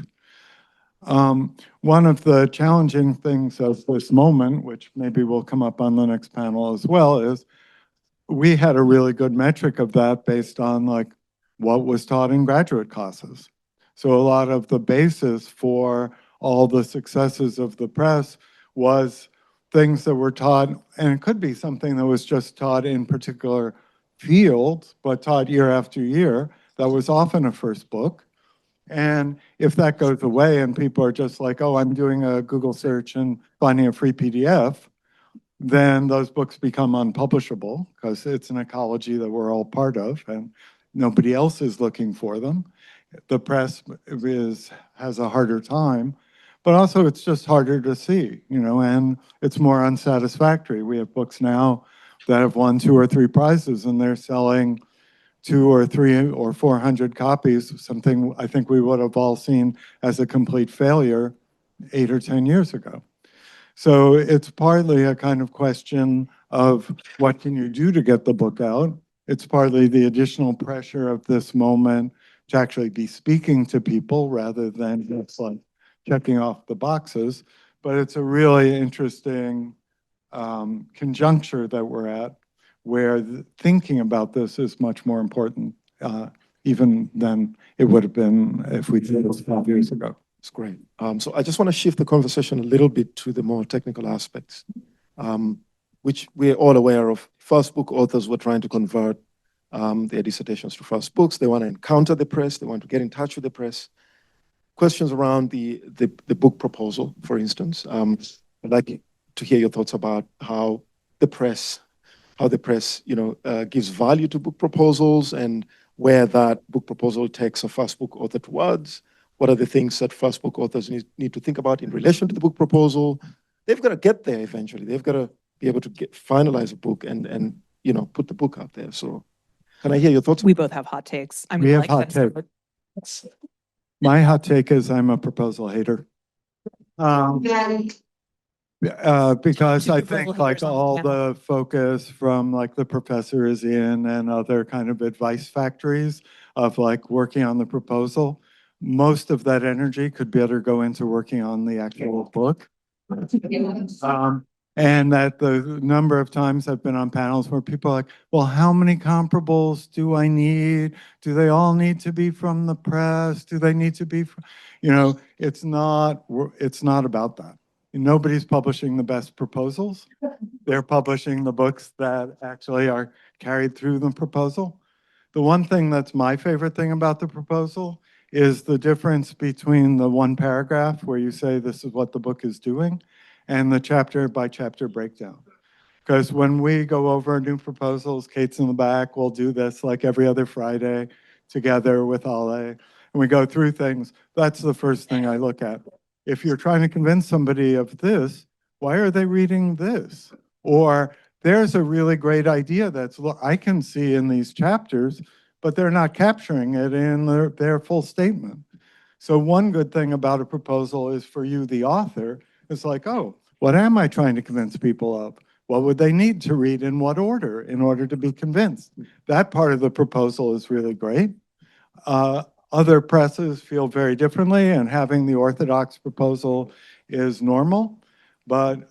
One of the challenging things of this moment, which maybe will come up on the next panel as well, is we had a really good metric of that based on like what was taught in graduate classes. So a lot of the basis for all the successes of the press was things that were taught, and it could be something that was just taught in particular fields, but taught year after year. That was often a first book. And if that goes away and people are just like, oh, I'm doing a Google search and finding a free PDF, then those books become unpublishable because it's an ecology that we're all part of and nobody else is looking for them. The press has a harder time, but also it's just harder to see, and it's more unsatisfactory. We have books now that have won 2 or 3 prizes and they're selling 2 or 3 or 400 copies, something I think we would have all seen as a complete failure 8 or 10 years ago. So it's partly a kind of question of what can you do to get the book out? It's partly the additional pressure of this moment to actually be speaking to people rather than just like checking off the boxes. But it's a really interesting conjuncture that we're at, where thinking about this is much more important even than it would have been if we did this 5 years ago. It's great. So I just want to shift the conversation a little bit to the more technical aspects, which we're all aware of. First book authors were trying to convert their dissertations to first books. They want to encounter the press. They want to get in touch with the press. Questions around the book proposal, for instance. I'd like to hear your thoughts about how the press gives value to book proposals and where that book proposal takes a first book author towards. What are the things that first book authors need to think about in relation to the book proposal? They've got to get there eventually. They've got to be able to finalize a book and put the book out there. So can I hear your thoughts? We both have hot takes. We have hot takes. My hot take is I'm a proposal hater. Because I think like all the focus from like the professor is in and other kind of advice factories of like working on the proposal, most of that energy could better go into working on the actual book. And that the number of times I've been on panels where people are like, well, how many comparables do I need? Do they all need to be from the press? Do they need to be from, it's not about that. Nobody's publishing the best proposals. They're publishing the books that actually are carried through the proposal. The one thing that's my favorite thing about the proposal is the difference between the one paragraph where you say this is what the book is doing and the chapter by chapter breakdown. Because when we go over new proposals, Kate's in the back, we'll do this like every other Friday together with Ale, and we go through things. That's the first thing I look at. If you're trying to convince somebody of this, why are they reading this? Or there's a really great idea that's I can see in these chapters, but they're not capturing it in their full statement. So one good thing about a proposal is for you, the author, it's like, oh, what am I trying to convince people of? what would they need to read in what order in order to be convinced? That part of the proposal is really great. Other presses feel very differently, and having the orthodox proposal is normal. But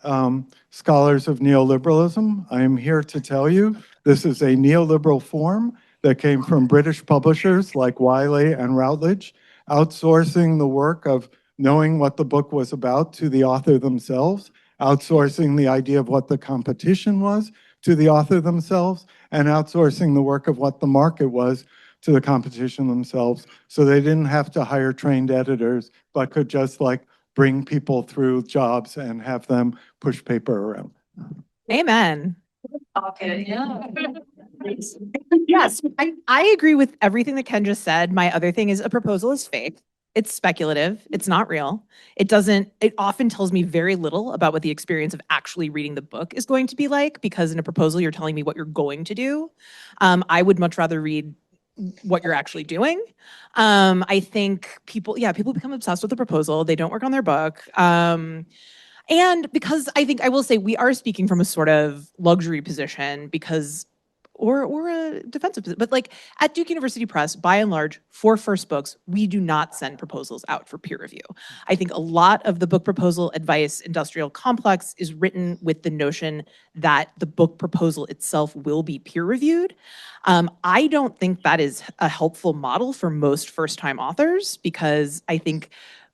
scholars of neoliberalism, I am here to tell you, this is a neoliberal form that came from British publishers like Wiley and Routledge, outsourcing the work of knowing what the book was about to the author themselves, outsourcing the idea of what the competition was to the author themselves, and outsourcing the work of what the market was to the competition themselves. So they didn't have to hire trained editors, but could just like bring people through jobs and have them push paper around. Amen. Okay, yeah. Yes, I agree with everything that Ken just said. My other thing is a proposal is fake. It's speculative. It's not real. It often tells me very little about what the experience of actually reading the book is going to be like, because in a proposal, you're telling me what you're going to do. I would much rather read what you're actually doing. I think people become obsessed with the proposal. They don't work on their book. And because I will say we are speaking from a sort of luxury position because, or a defensive position, but like at Duke University Press, by and large, for first books, we do not send proposals out for peer review. I think a lot of the book proposal advice industrial complex is written with the notion that the book proposal itself will be peer reviewed. I don't think that is a helpful model for most first-time authors, because I think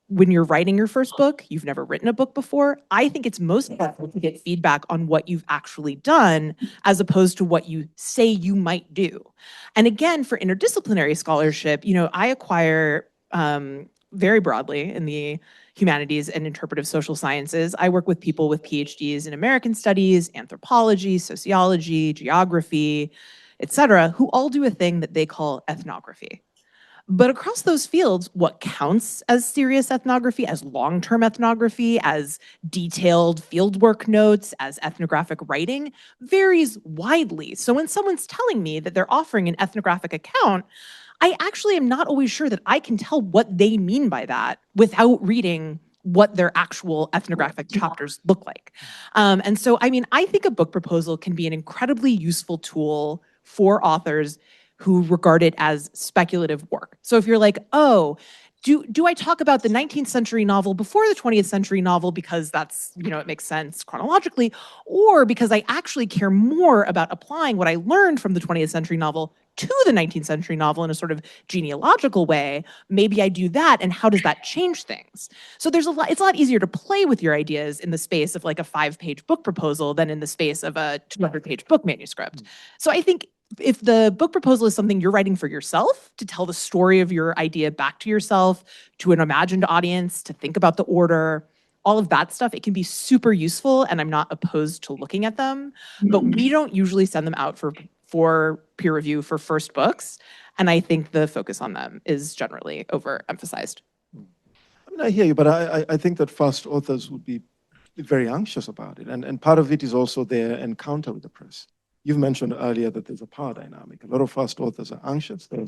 when you're writing your first book, you've never written a book before, I think it's most helpful to get feedback on what you've actually done as opposed to what you say you might do. And again, for interdisciplinary scholarship, I acquire very broadly in the humanities and interpretive social sciences. I work with people with PhDs in American studies, anthropology, sociology, geography, etc., who all do a thing that they call ethnography. But across those fields, what counts as serious ethnography, as long-term ethnography, as detailed fieldwork notes, as ethnographic writing, varies widely. So when someone's telling me that they're offering an ethnographic account, I actually am not always sure that I can tell what they mean by that without reading what their actual ethnographic chapters look like. And so, I think a book proposal can be an incredibly useful tool for authors who regard it as speculative work. So if you're like, oh, do I talk about the 19th century novel before the 20th century novel because that's, it makes sense chronologically, or because I actually care more about applying what I learned from the 20th century novel to the 19th century novel in a sort of genealogical way, maybe I do that, and how does that change things? So it's a lot easier to play with your ideas in the space of like a 5-page book proposal than in the space of a 200-page book manuscript. So I think if the book proposal is something you're writing for yourself, to tell the story of your idea back to yourself, to an imagined audience, to think about the order, all of that stuff, it can be super useful, and I'm not opposed to looking at them. But we don't usually send them out for peer review for first books, and I think the focus on them is generally overemphasized. I hear you, but I think that first authors would be very anxious about it, and part of it is also their encounter with the press. You've mentioned earlier that there's a power dynamic. A lot of first authors are anxious. They're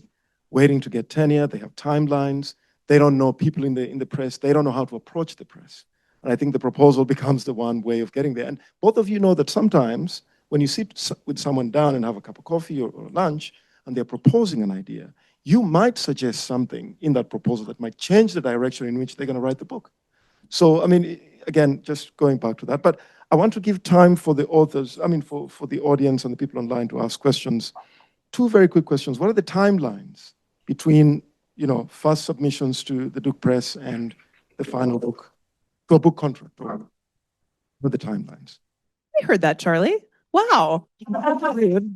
waiting to get tenure. They have timelines. They don't know people in the press. They don't know how to approach the press. And I think the proposal becomes the one way of getting there. And both of you know that sometimes when you sit with someone down and have a cup of coffee or lunch and they're proposing an idea, you might suggest something in that proposal that might change the direction in which they're going to write the book. So, again, just going back to that, but I want to give time for the authors, for the audience and the people online to ask questions. 2 very quick questions. What are the timelines between, first submissions to the Duke Press and the final book, to a book contract? What are the timelines? I heard that, Charlie. Wow.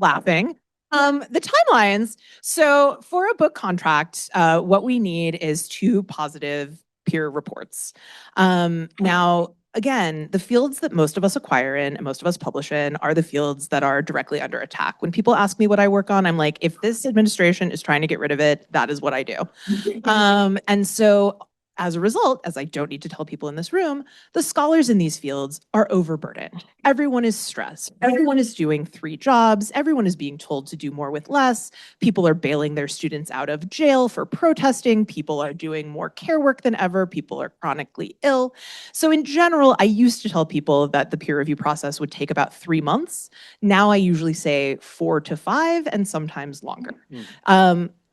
Laughing. The timelines. So for a book contract, what we need is 2 positive peer reports. Now, again, the fields that most of us acquire in and most of us publish in are the fields that are directly under attack. When people ask me what I work on, I'm like, if this administration is trying to get rid of it, that is what I do. And so As a result, as I don't need to tell people in this room, the scholars in these fields are overburdened. Everyone is stressed. Everyone is doing 3 jobs. Everyone is being told to do more with less. People are bailing their students out of jail for protesting. People are doing more care work than ever. People are chronically ill. So in general, I used to tell people that the peer review process would take about 3 months. Now I usually say 4 to 5 and sometimes longer.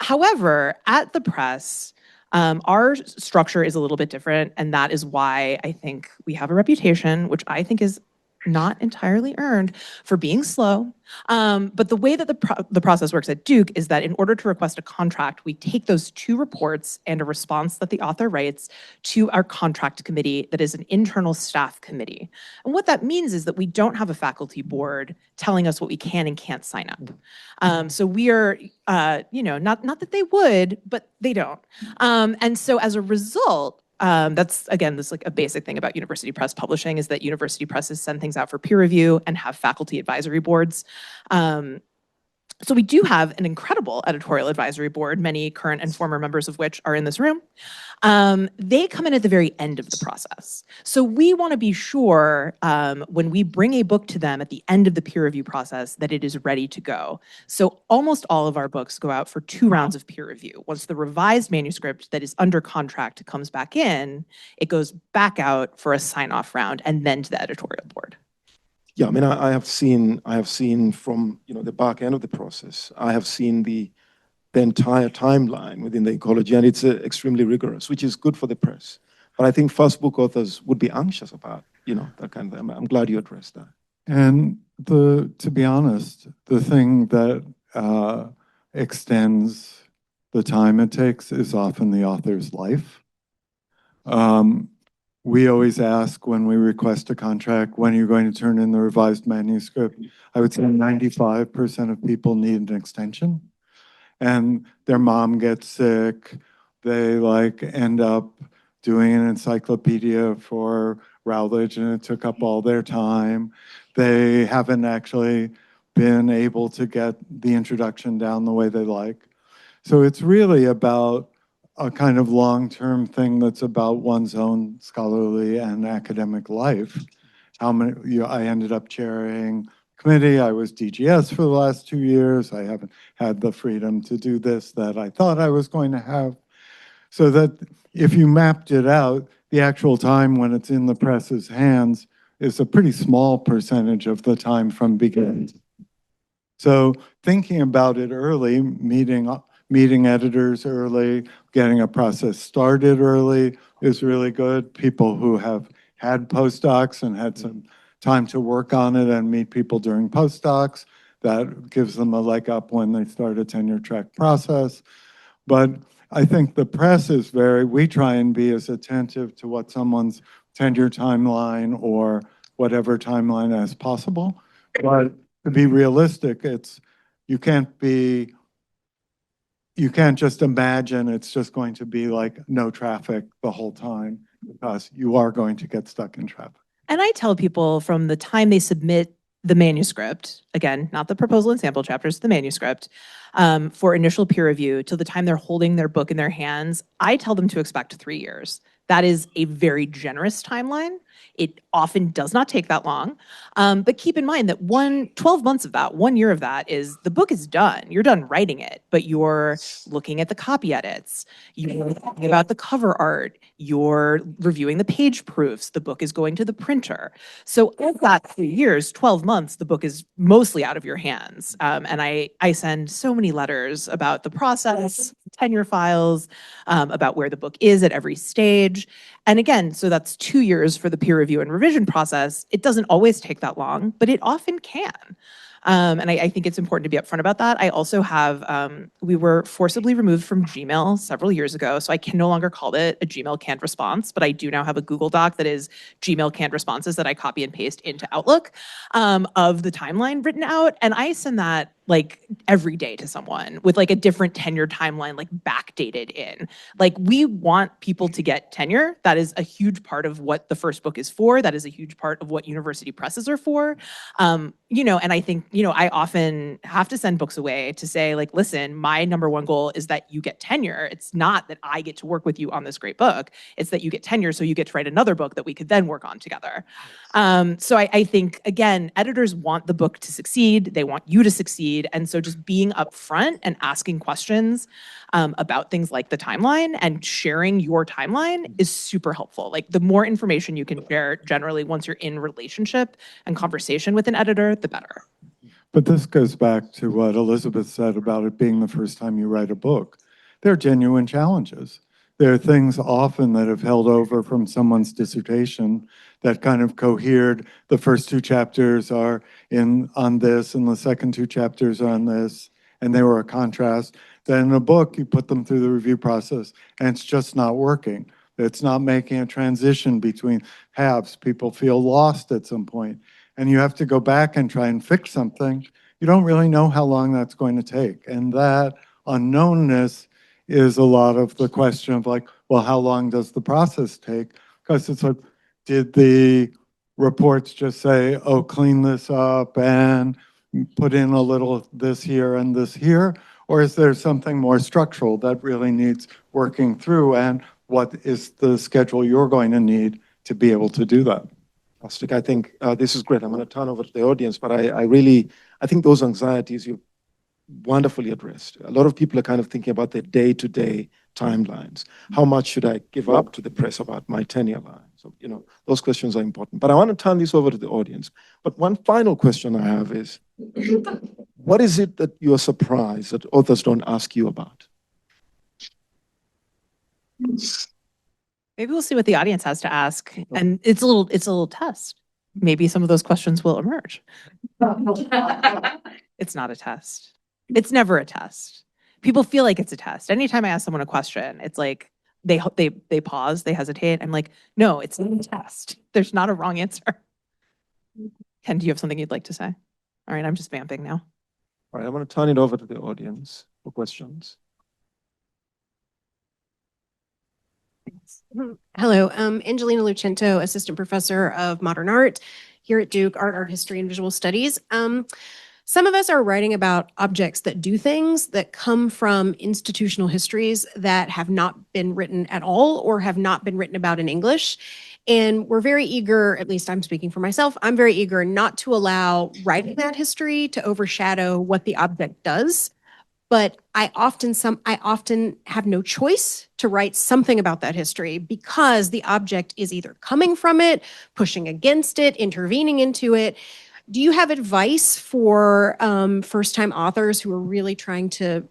However, at the press, our structure is a little bit different, and that is why I think we have a reputation, which I think is not entirely earned, for being slow. But the way that the process works at Duke is that in order to request a contract, we take those 2 reports and a response that the author writes to our contract committee that is an internal staff committee. And what that means is that we don't have a faculty board telling us what we can and can't sign up. So we are, not that they would, but they don't. And so as a result, that's, again, this like a basic thing about university press publishing is that university presses send things out for peer review and have faculty advisory boards. So we do have an incredible editorial advisory board, many current and former members of which are in this room. They come in at the very end of the process. So we want to be sure when we bring a book to them at the end of the peer review process that it is ready to go. So almost all of our books go out for 2 rounds of peer review. Once the revised manuscript that is under contract comes back in, it goes back out for a sign-off round and then to the editorial board. Yeah, I mean, I have seen from the back end of the process. I have seen the entire timeline within the ecology, and it's extremely rigorous, which is good for the press. But I think first book authors would be anxious about that kind of thing. I'm glad you addressed that. And to be honest, the thing that extends the time it takes is often the author's life. We always ask when we request a contract, when are you going to turn in the revised manuscript? I would say 95% of people need an extension. And their mom gets sick. They end up doing an encyclopedia for Routledge and it took up all their time. They haven't actually been able to get the introduction down the way they like. So it's really about a kind of long-term thing that's about one's own scholarly and academic life. I ended up chairing committee. I was DGS for the last 2 years. I haven't had the freedom to do this that I thought I was going to have. So that if you mapped it out, the actual time when it's in the press's hands is a pretty small percentage of the time from beginning. So thinking about it early, meeting editors early, getting a process started early is really good. People who have had postdocs and had some time to work on it and meet people during postdocs, that gives them a leg up when they start a tenure track process. But I think the press is we try and be as attentive to what someone's tenure timeline or whatever timeline as possible. But to be realistic, you can't just imagine it's just going to be like no traffic the whole time, because you are going to get stuck in traffic. And I tell people from the time they submit the manuscript, again, not the proposal and sample chapters, the manuscript, for initial peer review till the time they're holding their book in their hands, I tell them to expect 3 years. That is a very generous timeline. It often does not take that long. But keep in mind that 12 months of that, 1 year of that is the book is done. You're done writing it, but you're looking at the copy edits. You're thinking about the cover art. You're reviewing the page proofs. The book is going to the printer. So of that 3 years, 12 months, the book is mostly out of your hands. And I send so many letters about the process, tenure files, about where the book is at every stage. And again, so that's 2 years for the peer review and revision process. It doesn't always take that long, but it often can. And I think it's important to be upfront about that. I also have, we were forcibly removed from Gmail several years ago, so I can no longer call it a Gmail canned response, but I do now have a Google Doc that is Gmail canned responses that I copy and paste into Outlook of the timeline written out. And I send that like every day to someone with like a different tenure timeline, like backdated in. Like we want people to get tenure. That is a huge part of what the first book is for. That is a huge part of what university presses are for. You know, and I think, you know, I often have to send books away to say like, listen, my number one goal is that you get tenure. It's not that I get to work with you on this great book. It's that you get tenure so you get to write another book that we could then work on together. So I think, again, editors want the book to succeed. They want you to succeed. And so just being upfront and asking questions about things like the timeline and sharing your timeline is super helpful. Like the more information you can share generally once you're in relationship and conversation with an editor, the better. But this goes back to what Elizabeth said about it being the first time you write a book. There are genuine challenges. There are things often that have held over from someone's dissertation that kind of cohered. The first 2 chapters are on this, and the second 2 chapters are on this, and they were a contrast. Then in a book, you put them through the review process, and it's just not working. It's not making a transition between halves. People feel lost at some point, and you have to go back and try and fix something. You don't really know how long that's going to take, and that unknownness is a lot of the question of like, well, how long does the process take? Because it's like, did the reports just say, oh, clean this up and put in a little this here and this here? Or is there something more structural that really needs working through? And what is the schedule you're going to need to be able to do that? Fantastic. I think this is great. I'm going to turn over to the audience, but I think those anxieties you wonderfully addressed. A lot of people are kind of thinking about their day-to-day timelines. How much should I give up to the press about my tenure line? So, you know, those questions are important. But I want to turn this over to the audience. But one final question I have is, what is it that you're surprised that authors don't ask you about? Maybe we'll see what the audience has to ask. And it's a little test. Maybe some of those questions will emerge. It's not a test. It's never a test. People feel like it's a test. Anytime I ask someone a question, it's like they pause, they hesitate. I'm like, no, it's not a test. There's not a wrong answer. Ken, do you have something you'd like to say? All right, I'm just vamping now. All right, I'm going to turn it over to the audience for questions. Hello, Angelina Lucento, Assistant Professor of Modern Art here at Duke, Art History, and Visual Studies. Some of us are writing about objects that do things that come from institutional histories that have not been written at all or have not been written about in English. And we're very eager, at least I'm speaking for myself, I'm very eager not to allow writing that history to overshadow what the object does. But I often have no choice to write something about that history because the object is either coming from it, pushing against it, intervening into it. Do you have advice for first-time authors who are really trying to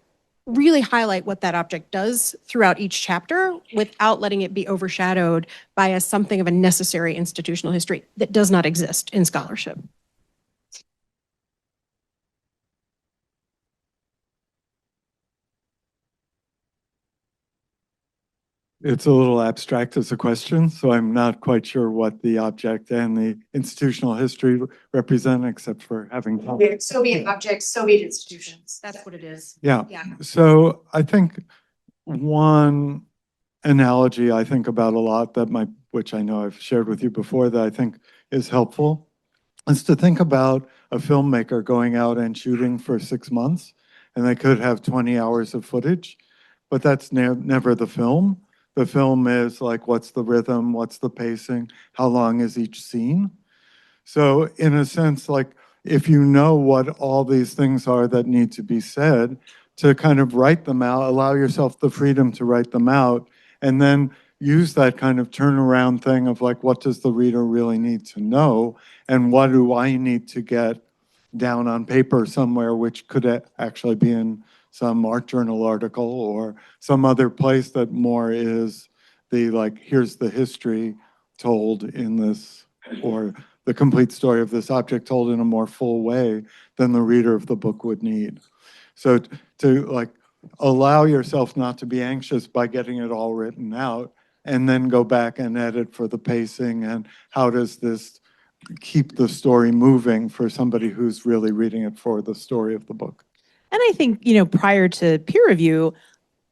really highlight what that object does throughout each chapter without letting it be overshadowed by something of a necessary institutional history that does not exist in scholarship? It's a little abstract as a question, so I'm not quite sure what the object and the institutional history represent, except for having. Soviet objects, Soviet institutions. That's what it is. Yeah. Yeah. So I think one analogy I think about a lot which I know I've shared with you before, that I think is helpful, is to think about a filmmaker going out and shooting for 6 months, and they could have 20 hours of footage, but that's never the film. The film is like, what's the rhythm? What's the pacing? How long is each scene? So in a sense, like if you know what all these things are that need to be said, to kind of write them out, allow yourself the freedom to write them out, and then use that kind of turnaround thing of like, what does the reader really need to know? And what do I need to get down on paper somewhere, which could actually be in some art journal article or some other place that more is the like, here's the history told in this, or the complete story of this object told in a more full way than the reader of the book would need. So to like allow yourself not to be anxious by getting it all written out, and then go back and edit for the pacing and how does this keep the story moving for somebody who's really reading it for the story of the book. And I think, prior to peer review,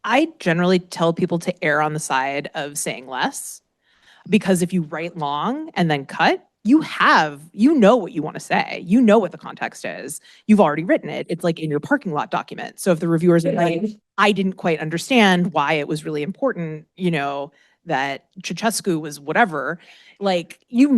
I generally tell people to err on the side of saying less, because if you write long and then cut, you know what you want to say. You know what the context is. You've already written it. It's like in your parking lot document. So if the reviewers are like, I didn't quite understand why it was really important, that Ceausescu was whatever, like, you've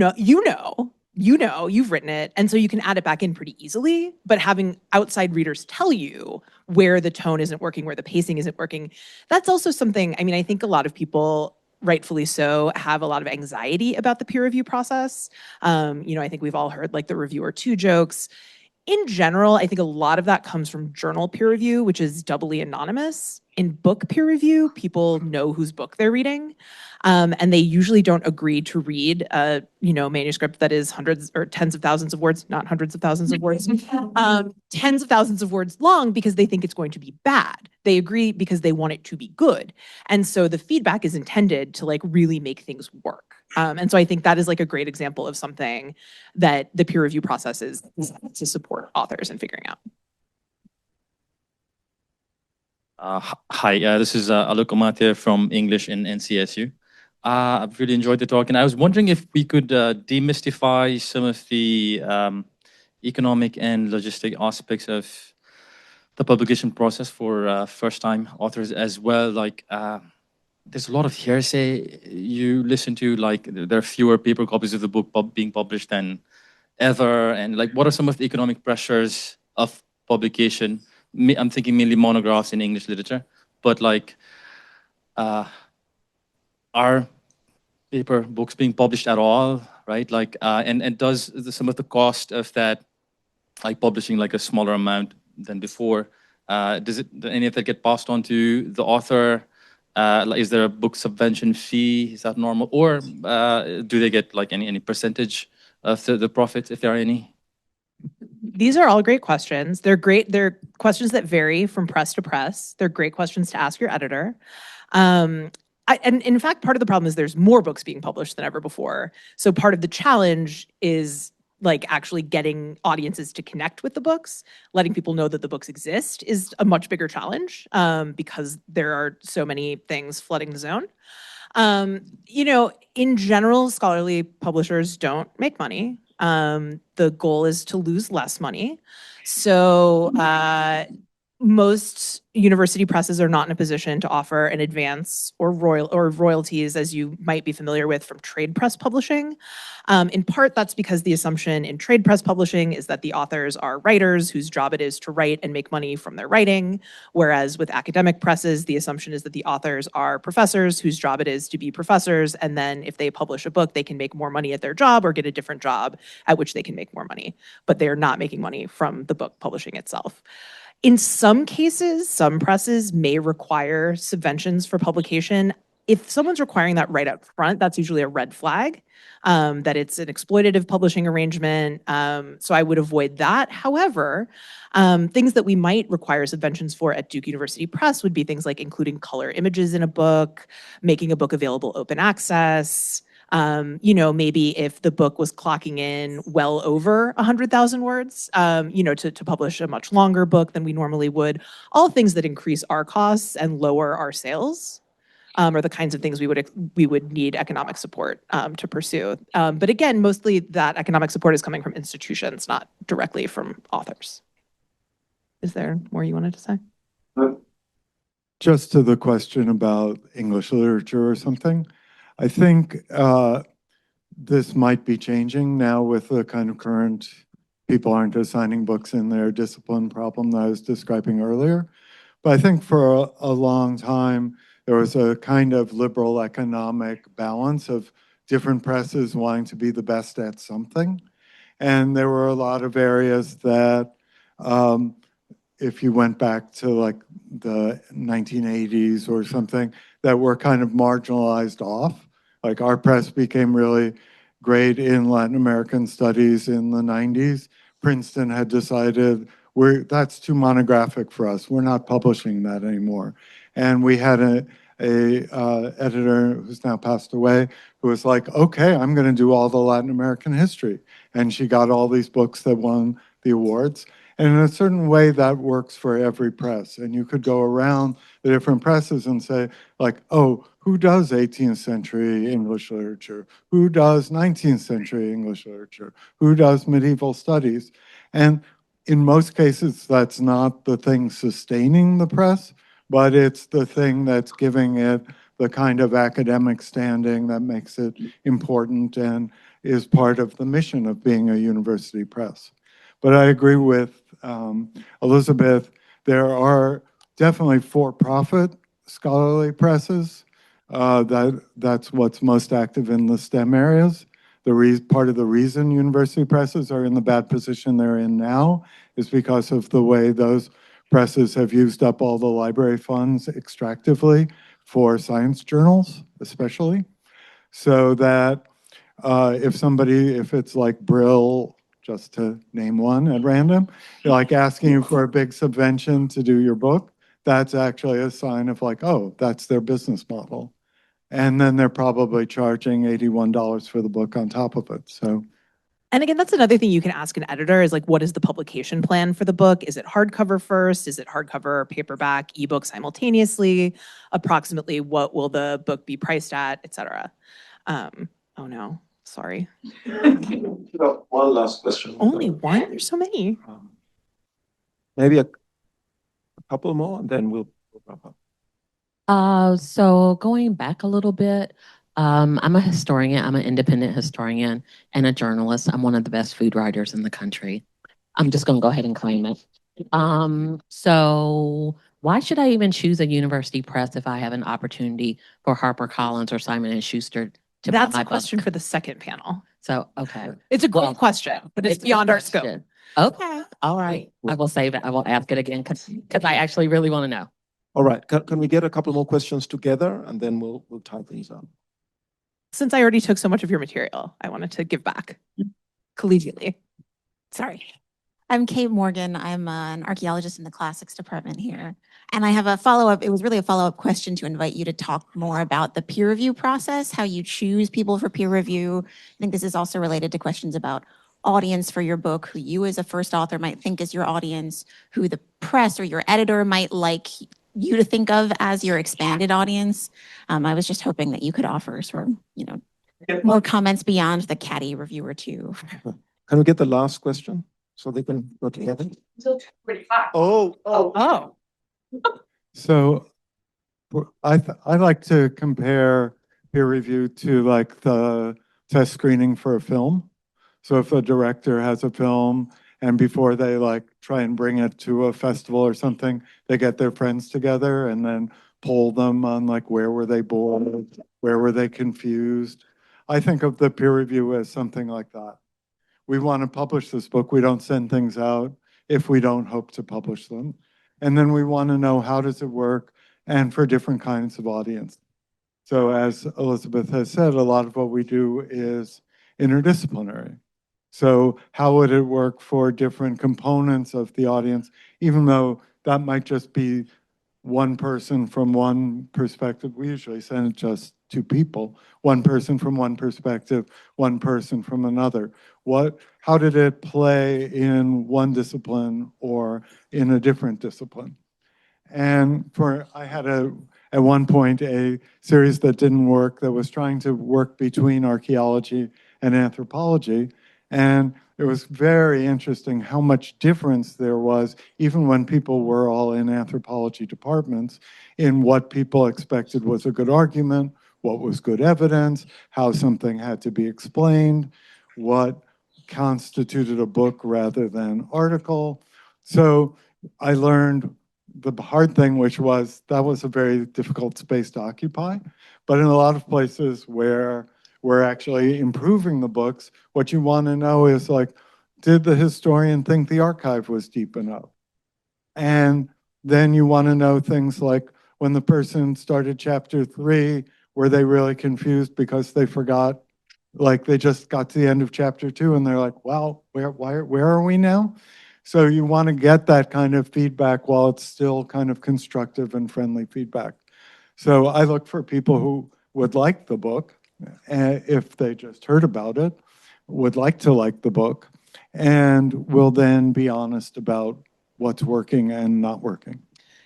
written it. And so you can add it back in pretty easily, but having outside readers tell you where the tone isn't working, where the pacing isn't working, that's also something, I think a lot of people, rightfully so, have a lot of anxiety about the peer review process. I think we've all heard like the reviewer two jokes. In general, I think a lot of that comes from journal peer review, which is doubly anonymous. In book peer review, people know whose book they're reading. And they usually don't agree to read a manuscript that is hundreds or tens of thousands of words, not hundreds of thousands of words, tens of thousands of words long, because they think it's going to be bad. They agree because they want it to be good. And so the feedback is intended to like really make things work. And so I think that is like a great example of something that the peer review process is to support authors in figuring out. Hi, this is Alok Omatia from English in NCSU. I've really enjoyed the talk, and I was wondering if we could demystify some of the economic and logistic aspects of the publication process for first-time authors as well. Like, there's a lot of hearsay you listen to, like there are fewer paper copies of the book being published than ever, and like what are some of the economic pressures of publication? I'm thinking mainly monographs in English literature, but like, are paper books being published at all, right? Like, and does some of the cost of that, like publishing like a smaller amount than before, does any of that get passed on to the author? Like, is there a book subvention fee? Is that normal, or do they get like any percentage of the profits, if there are any? These are all great questions. They're great. They're questions that vary from press to press. They're great questions to ask your editor. And in fact, part of the problem is there's more books being published than ever before. So part of the challenge is like actually getting audiences to connect with the books. Letting people know that the books exist is a much bigger challenge, because there are so many things flooding the zone. In general, scholarly publishers don't make money. The goal is to lose less money. So most university presses are not in a position to offer an advance or royalties, as you might be familiar with from trade press publishing. In part, that's because the assumption in trade press publishing is that the authors are writers whose job it is to write and make money from their writing, whereas with academic presses, the assumption is that the authors are professors whose job it is to be professors, and then if they publish a book, they can make more money at their job or get a different job at which they can make more money, but they are not making money from the book publishing itself. In some cases, some presses may require subventions for publication. If someone's requiring that right up front, that's usually a red flag, that it's an exploitative publishing arrangement. So I would avoid that. However, things that we might require subventions for at Duke University Press would be things like including color images in a book, making a book available open access. Maybe if the book was clocking in well over 100,000 words, to publish a much longer book than we normally would, all things that increase our costs and lower our sales, are the kinds of things we would need economic support to pursue. But again, mostly that economic support is coming from institutions, not directly from authors. Is there more you wanted to say? Just to the question about English literature or something, I think this might be changing now with the kind of current people aren't assigning books in their discipline problem that I was describing earlier. But I think for a long time, there was a kind of liberal economic balance of different presses wanting to be the best at something. And there were a lot of areas that, if you went back to like the 1980s or something, that were kind of marginalized off. Like our press became really great in Latin American studies in the 90s. Princeton had decided that's too monographic for us. We're not publishing that anymore. And we had a editor who's now passed away who was like, okay, I'm going to do all the Latin American history. And she got all these books that won the awards. And in a certain way, that works for every press. And you could go around the different presses and say, like, oh, who does 18th century English literature? Who does 19th century English literature? Who does medieval studies? And in most cases, that's not the thing sustaining the press, but it's the thing that's giving it the kind of academic standing that makes it important and is part of the mission of being a university press. But I agree with Elizabeth. There are definitely for-profit scholarly presses. That's what's most active in the STEM areas. Part of the reason university presses are in the bad position they're in now is because of the way those presses have used up all the library funds extractively for science journals, especially. So that if it's like Brill, just to name one at random, like asking you for a big subvention to do your book, that's actually a sign of like, oh, that's their business model. And then they're probably charging $81 for the book on top of it. So, And again, that's another thing you can ask an editor is like, what is the publication plan for the book? Is it hardcover first? Is it hardcover, paperback, ebook simultaneously? Approximately what will the book be priced at, et cetera? Oh no, sorry. One last question. Only one? There's so many. Maybe a couple more, and then we'll wrap up. So going back a little bit, I'm a historian. I'm an independent historian and a journalist. I'm one of the best food writers in the country. I'm just going to go ahead and claim it. So why should I even choose a university press if I have an opportunity for HarperCollins or Simon & Schuster to buy That's my a question book? for the second panel. So, okay. It's a great Well, question, but it's a beyond good our scope. question. Okay. All right. I will save it. I will ask it again because I actually really want to know. All right. Can we get a couple more questions together, and then we'll tie things up. Since I already took so much of your material, I wanted to give back collegially. Sorry. I'm Kate Morgan. I'm an archaeologist in the classics department here. And I have a follow-up. It was really a follow-up question to invite you to talk more about the peer review process, how you choose people for peer review. I think this is also related to questions about audience for your book, who you as a first author might think is your audience, who the press or your editor might like you to think of as your expanded audience. I was just hoping that you could offer sort of, more comments beyond the catty reviewer too. Can we get the last question so they can go together? Oh. so I like to compare peer review to like the test screening for a film. So if a director has a film and before they like try and bring it to a festival or something, they get their friends together and then poll them on like where were they bored, where were they confused. I think of the peer review as something like that. We want to publish this book. We don't send things out if we don't hope to publish them. And then we want to know how does it work and for different kinds of audience. So as Elizabeth has said, a lot of what we do is interdisciplinary. So how would it work for different components of the audience, even though that might just be one person from one perspective? We usually send it just two people, one person from one perspective, one person from another. How did it play in one discipline or in a different discipline? And I had at one point a series that didn't work that was trying to work between archaeology and anthropology. And it was very interesting how much difference there was, even when people were all in anthropology departments, in what people expected was a good argument, what was good evidence, how something had to be explained, what constituted a book rather than article. So I learned the hard thing, which was that was a very difficult space to occupy. But in a lot of places where we're actually improving the books, what you want to know is like, did the historian think the archive was deep enough? And then you want to know things like, when the person started chapter 3, were they really confused because they forgot, like they just got to the end of chapter 2 and they're like, wow, where are we now? So you want to get that kind of feedback while it's still kind of constructive and friendly feedback. So I look for people who would like the book, if they just heard about it, would like to like the book, and will then be honest about what's working and not working.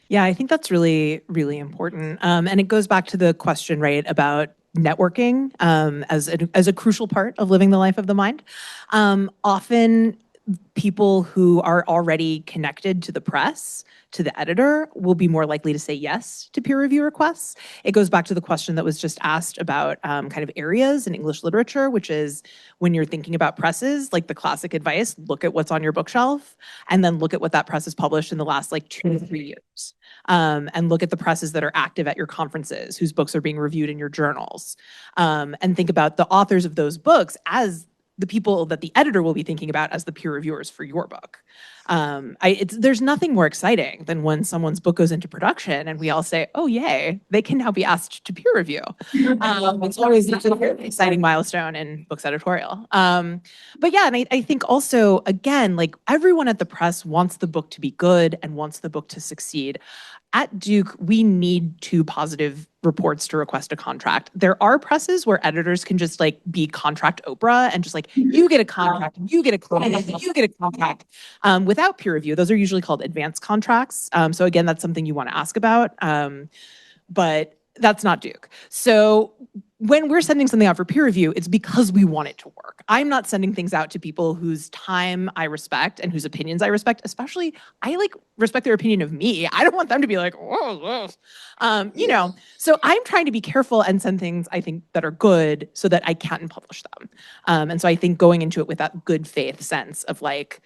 Yeah, I think that's really, really important. And it goes back to the question, right, about networking as a crucial part of living the life of the mind. Often people who are already connected to the press, to the editor, will be more likely to say yes to peer review requests. It goes back to the question that was just asked about kind of areas in English literature, which is when you're thinking about presses, like the classic advice, look at what's on your bookshelf, and then look at what that press has published in the last like 2 to 3 years. And look at the presses that are active at your conferences, whose books are being reviewed in your journals. And think about the authors of those books as the people that the editor will be thinking about as the peer reviewers for your book. There's nothing more exciting than when someone's book goes into production and we all say, oh, yay, they can now be asked to peer review. It's always an exciting milestone in books editorial. But yeah, and I think also, again, like everyone at the press wants the book to be good and wants the book to succeed. At Duke, we need 2 positive reports to request a contract. There are presses where editors can just like be contract Oprah and just like, you get a contract, you get a contract, you get a contract without peer review. Those are usually called advanced contracts. So again, that's something you want to ask about. But that's not Duke. So when we're sending something out for peer review, it's because we want it to work. I'm not sending things out to people whose time I respect and whose opinions I respect, especially I like respect their opinion of me. I don't want them to be like, whoa. So I'm trying to be careful and send things I think that are good so that I can publish them. And so I think going into it with that good faith sense of like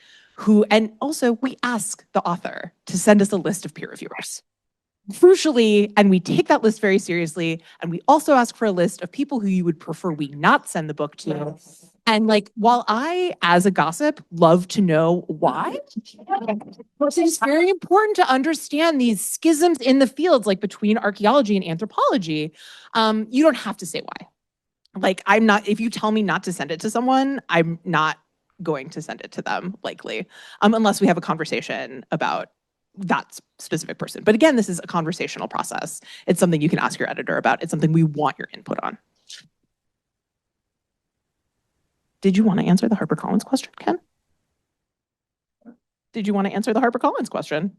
and also we ask the author to send us a list of peer reviewers. Crucially, and we take that list very seriously, and we also ask for a list of people who you would prefer we not send the book to. And like, while I, as a gossip, love to know why, it's very important to understand these schisms in the fields, like between archaeology and anthropology. You don't have to say why. Like, if you tell me not to send it to someone, I'm not going to send it to them, likely, unless we have a conversation about that specific person. But again, this is a conversational process. It's something you can ask your editor about. It's something we want your input on. Did you want to answer the HarperCollins question, Ken? Did you want to answer the HarperCollins question?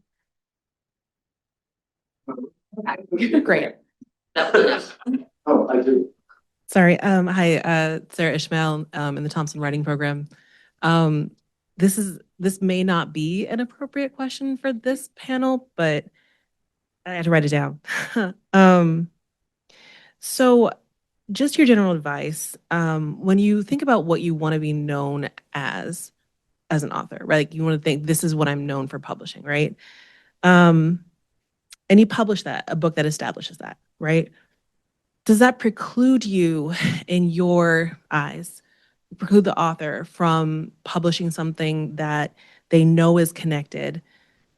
Great. Oh, I do. Sorry. Hi, Sarah Ishmael in the Thompson Writing Program. This may not be an appropriate question for this panel, but I had to write it down. So just your general advice, when you think about what you want to be known as an author, right? Like you want to think, this is what I'm known for publishing, right? And you publish a book that establishes that, right? Does that preclude you, in your eyes, preclude the author from publishing something that they know is connected,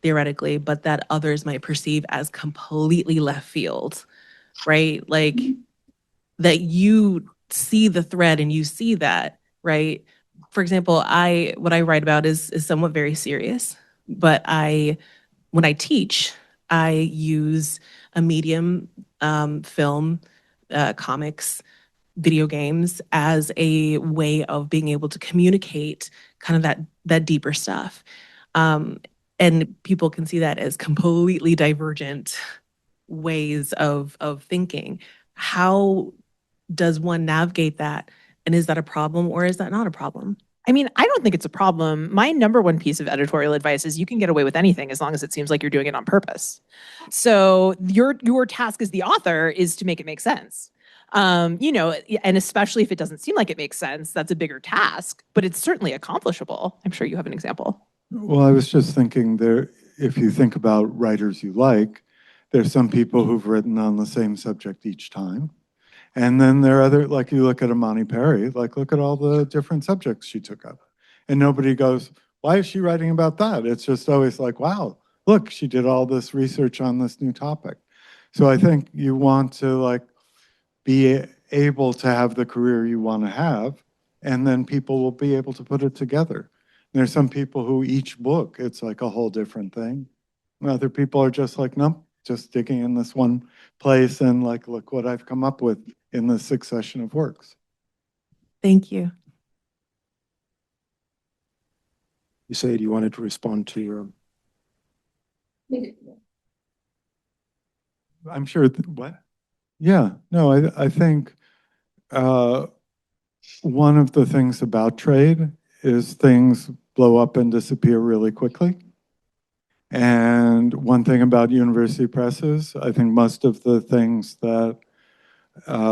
theoretically, but that others might perceive as completely left field, right? Like that you see the thread and you see that, right? For example, what I write about is somewhat very serious, but when I teach, I use a medium, film, comics, video games as a way of being able to communicate kind of that deeper stuff. And people can see that as completely divergent ways of thinking. How does one navigate that? And is that a problem or is that not a problem? I mean, I don't think it's a problem. My number one piece of editorial advice is you can get away with anything as long as it seems like you're doing it on purpose. So your task as the author is to make it make sense. And especially if it doesn't seem like it makes sense, that's a bigger task, but it's certainly accomplishable. I'm sure you have an example. Well, I was just thinking if you think about writers you like, there's some people who've written on the same subject each time. And then there are other, like you look at Imani Perry, like look at all the different subjects she took up. And nobody goes, why is she writing about that? It's just always like, wow, look, she did all this research on this new topic. So I think you want to like be able to have the career you want to have, and then people will be able to put it together. There's some people who each book, it's like a whole different thing. And other people are just like, nope, just sticking in this one place and like, look what I've come up with in this succession of works. Thank you. you said you wanted to respond to your. I'm sure, what? Yeah, no, I think one of the things about trade is things blow up and disappear really quickly. And one thing about university presses, I think most of the things that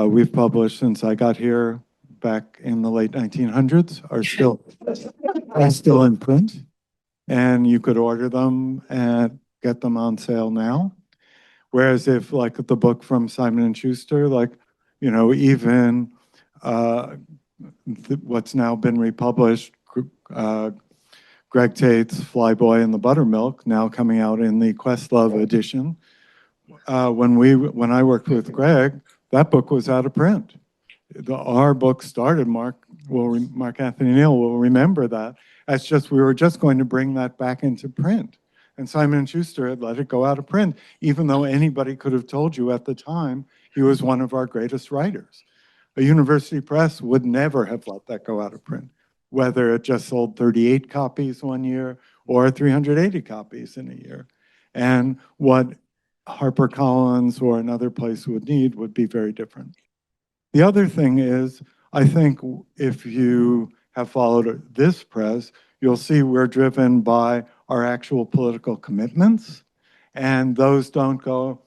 we've published since I got here back in the late 1900s are still in print. And you could order them and get them on sale now. Whereas if like the book from Simon and Schuster, like, you know, even what's now been republished, Greg Tate's Flyboy and the Buttermilk, now coming out in the Questlove edition. When I worked with Greg, that book was out of print. Our book started, Mark Anthony Neal will remember that. That's just, we were just going to bring that back into print. And Simon & Schuster had let it go out of print, even though anybody could have told you at the time he was one of our greatest writers. A university press would never have let that go out of print, whether it just sold 38 copies one year or 380 copies in a year. And what HarperCollins or another place would need would be very different. The other thing is, I think if you have followed this press, you'll see we're driven by our actual political commitments, and those don't go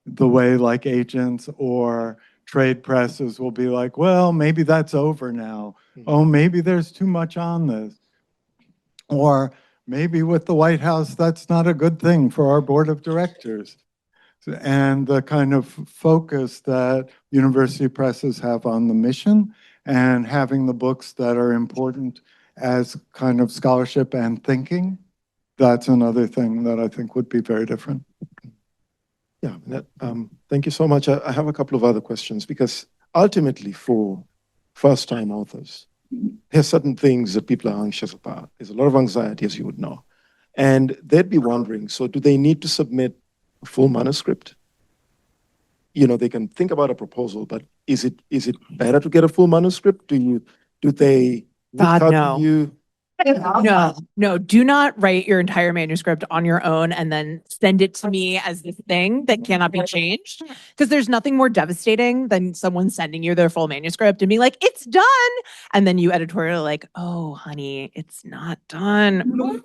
the way like agents or trade presses will be like, well, maybe that's over now. Oh, maybe there's too much on this. Or maybe with the White House, that's not a good thing for our board of directors. And the kind of focus that university presses have on the mission and having the books that are important as kind of scholarship and thinking, that's another thing that I think would be very different. Yeah, thank you so much. I have a couple of other questions because ultimately for first-time authors, there's certain things that people are anxious about. There's a lot of anxiety, as you would know. And they'd be wondering, so do they need to submit a full manuscript? You know, they can think about a proposal, but is it better to get a full manuscript? Do they God, reach out no. to you? No, do not write your entire manuscript on your own and then send it to me as this thing that cannot be changed. Because there's nothing more devastating than someone sending you their full manuscript and being like, it's done. And then you editorial like, oh, honey, it's not done.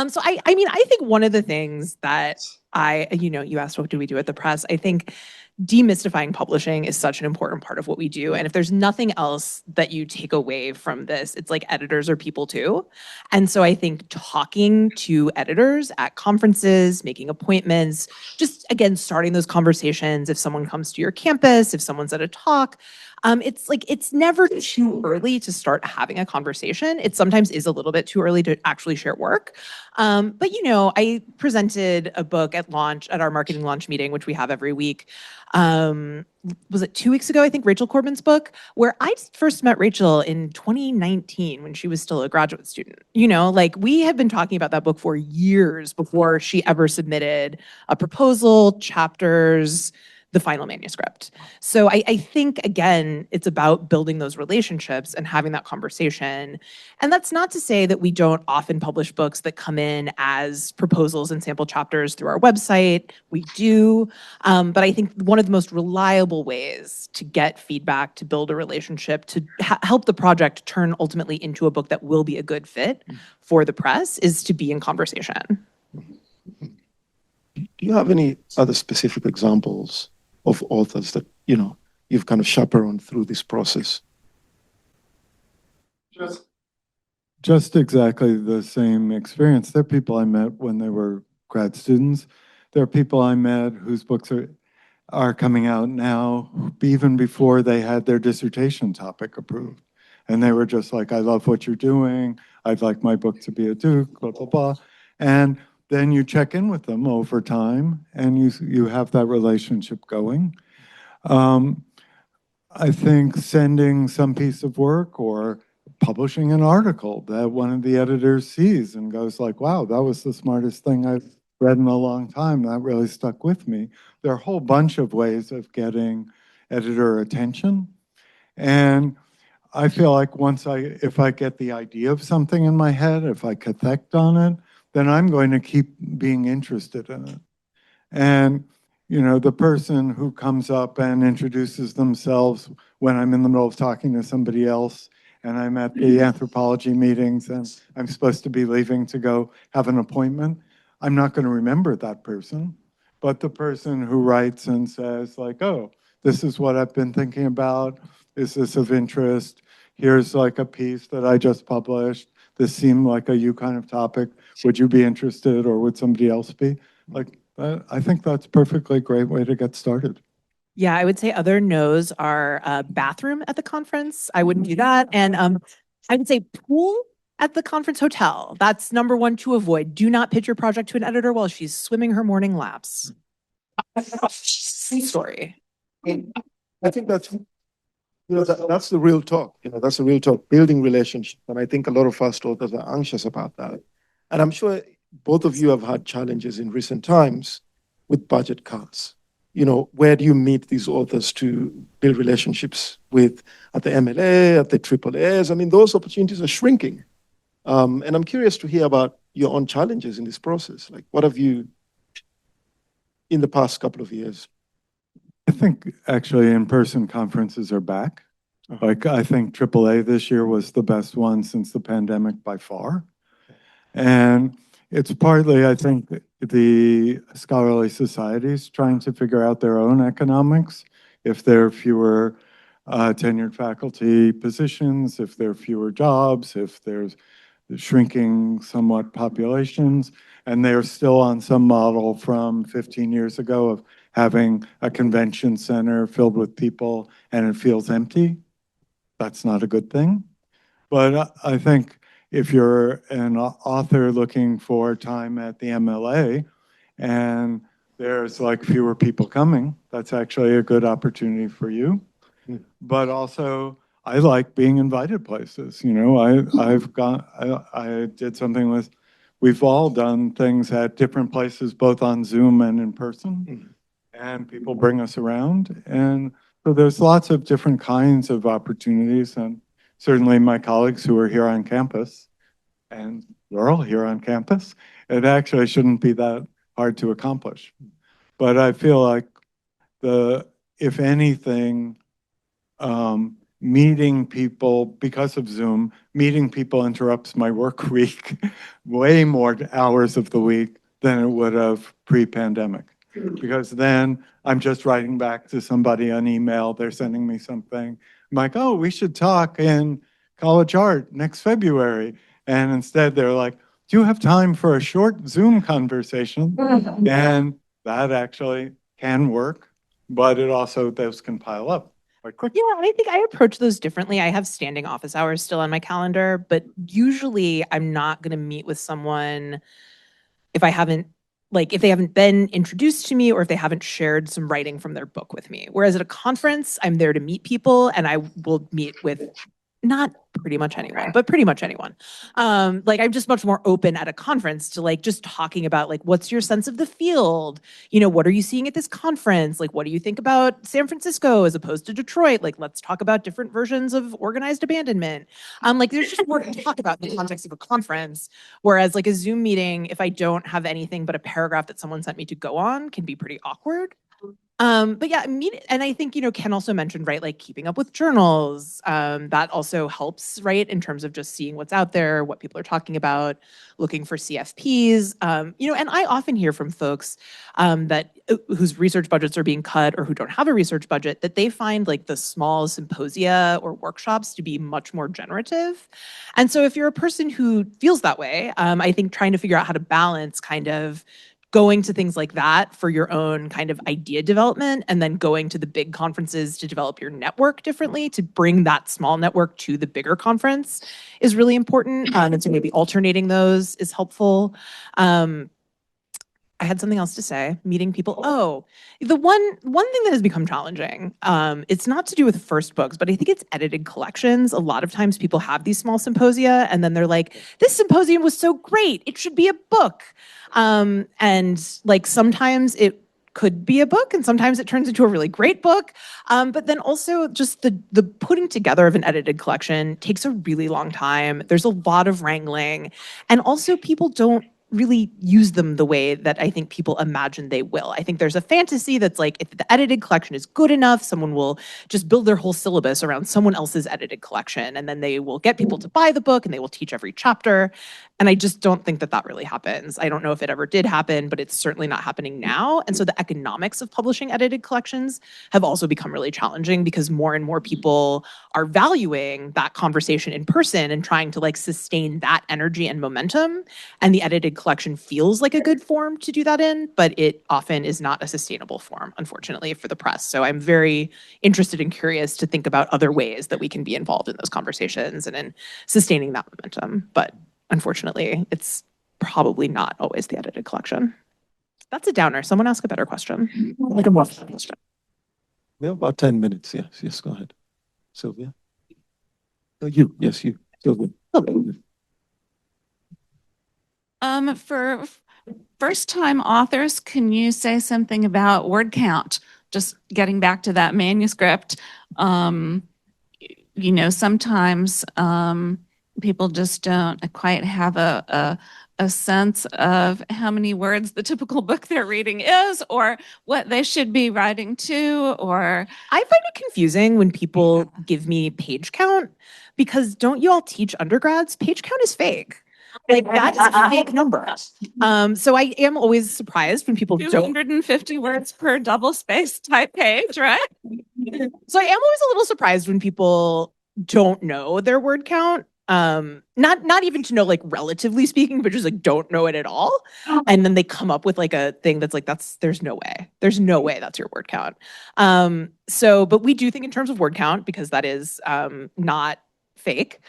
So I mean, I think one of the things that you asked what do we do at the press? I think demystifying publishing is such an important part of what we do. And if there's nothing else that you take away from this, it's like editors are people too. And so I think talking to editors at conferences, making appointments, just again, starting those conversations. If someone comes to your campus, if someone's at a talk, it's never too early to start having a conversation. It sometimes is a little bit too early to actually share work. But I presented a book at our marketing launch meeting, which we have every week. Was it 2 weeks ago? I think Rachel Corbin's book, where I first met Rachel in 2019 when she was still a graduate student. We had been talking about that book for years before she ever submitted a proposal, chapters, the final manuscript. So I think, again, it's about building those relationships and having that conversation. And that's not to say that we don't often publish books that come in as proposals and sample chapters through our website. We do. But I think one of the most reliable ways to get feedback, to build a relationship, to help the project turn ultimately into a book that will be a good fit for the press is to be in conversation. Do you have any other specific examples of authors that, you've kind of chaperoned through this process? Just exactly the same experience. There are people I met when they were grad students. There are people I met whose books are coming out now, even before they had their dissertation topic approved. And they were just like, I love what you're doing. I'd like my book to be a Duke, blah, blah, blah. And then you check in with them over time and you have that relationship going. I think sending some piece of work or publishing an article that one of the editors sees and goes like, wow, that was the smartest thing I've read in a long time. That really stuck with me. There are a whole bunch of ways of getting editor attention. And I feel like if I get the idea of something in my head, if I cathect on it, then I'm going to keep being interested in it. And, the person who comes up and introduces themselves when I'm in the middle of talking to somebody else and I'm at the anthropology meetings and I'm supposed to be leaving to go have an appointment, I'm not going to remember that person. But the person who writes and says like, oh, this is what I've been thinking about. Is this of interest? Here's like a piece that I just published. This seemed like a you kind of topic. Would you be interested or would somebody else be? Like, I think that's perfectly great way to get started. Yeah, I would say other no's are bathroom at the conference. I wouldn't do that. And I would say pool at the conference hotel. That's number one to avoid. Do not pitch your project to an editor while she's swimming her morning laps. Story. I think that's that's the real talk. That's the real talk. Building relationships, and I think a lot of us authors are anxious about that. And I'm sure both of you have had challenges in recent times with budget cuts. Where do you meet these authors to build relationships with at the MLA, at the AAAs? I mean, those opportunities are shrinking. And I'm curious to hear about your own challenges in this process. Like, what have you, in the past couple of years? I think actually in-person conferences are back. Like, I think AAA this year was the best one since the pandemic by far. And it's partly, I think, the scholarly societies trying to figure out their own economics. If there are fewer tenured faculty positions, if there are fewer jobs, if there's shrinking somewhat populations, and they're still on some model from 15 years ago of having a convention center filled with people and it feels empty. That's not a good thing. But I think if you're an author looking for time at the MLA and there's like fewer people coming, that's actually a good opportunity for you. But also, I like being invited places. I did something with, we've all done things at different places, both on Zoom and in person, and people bring us around. And so there's lots of different kinds of opportunities, and certainly my colleagues who are here on campus, and you're all here on campus, it actually shouldn't be that hard to accomplish. But I feel like if anything, meeting people, because of Zoom, meeting people interrupts my work week way more hours of the week than it would have pre-pandemic. Because then I'm just writing back to somebody on email, they're sending me something. I'm like, oh, we should talk in College Art next February. And instead they're like, do you have time for a short Zoom conversation? And that actually can work, but those can pile up. Yeah, and I think I approach those differently. I have standing office hours still on my calendar, but usually I'm not going to meet with someone if they haven't been introduced to me or if they haven't shared some writing from their book with me. Whereas at a conference, I'm there to meet people and I will meet with not pretty much anyone, but pretty much anyone. I'm just much more open at a conference to just talking about what's your sense of the field? What are you seeing at this conference? What do you think about San Francisco as opposed to Detroit? Let's talk about different versions of organized abandonment. There's just more to talk about in the context of a conference. Whereas a Zoom meeting, if I don't have anything but a paragraph that someone sent me to go on, can be pretty awkward. But yeah, and I think, Ken also mentioned, right, keeping up with journals, that also helps, right, in terms of just seeing what's out there, what people are talking about, looking for CFPs, and I often hear from folks whose research budgets are being cut or who don't have a research budget, that they find the small symposia or workshops to be much more generative. And so if you're a person who feels that way, I think trying to figure out how to balance kind of going to things like that for your own kind of idea development and then going to the big conferences to develop your network differently, to bring that small network to the bigger conference is really important. And so maybe alternating those is helpful. I had something else to say, meeting people. Oh, the one thing that has become challenging, it's not to do with first books, but I think it's edited collections. A lot of times people have these small symposia and then they're like, this symposium was so great, it should be a book. And sometimes it could be a book, and sometimes it turns into a really great book. But then also just the putting together of an edited collection takes a really long time. There's a lot of wrangling, and also people don't really use them the way that I think people imagine they will. I think there's a fantasy that's like, if the edited collection is good enough, someone will just build their whole syllabus around someone else's edited collection, and then they will get people to buy the book and they will teach every chapter. And I just don't think that that really happens. I don't know if it ever did happen, but it's certainly not happening now. And so the economics of publishing edited collections have also become really challenging because more and more people are valuing that conversation in person and trying to like sustain that energy and momentum. And the edited collection feels like a good form to do that in, but it often is not a sustainable form, unfortunately, for the press. So I'm very interested and curious to think about other ways that we can be involved in those conversations and in sustaining that momentum. But unfortunately, it's probably not always the edited collection. That's a downer. Someone ask a better question. Like a more question. We have about 10 minutes. Yes, go ahead. Sylvia? No, you. Yes, you. Sylvia. For first-time authors, can you say something about word count? Just getting back to that manuscript, sometimes people just don't quite have a sense of how many words the typical book they're reading is, or what they should be writing to, or I find it confusing when people give me page count, because don't you all teach undergrads? Page count is fake. Like, that is a fake number. So I am always surprised when people don't. 250 words per double-spaced type page, right? So I am always a little surprised when people don't know their word count. Not even to know, like, relatively speaking, but just like don't know it at all. And then they come up with like a thing that's like, there's no way. There's no way that's your word count. But we do think in terms of word count because that is not fake.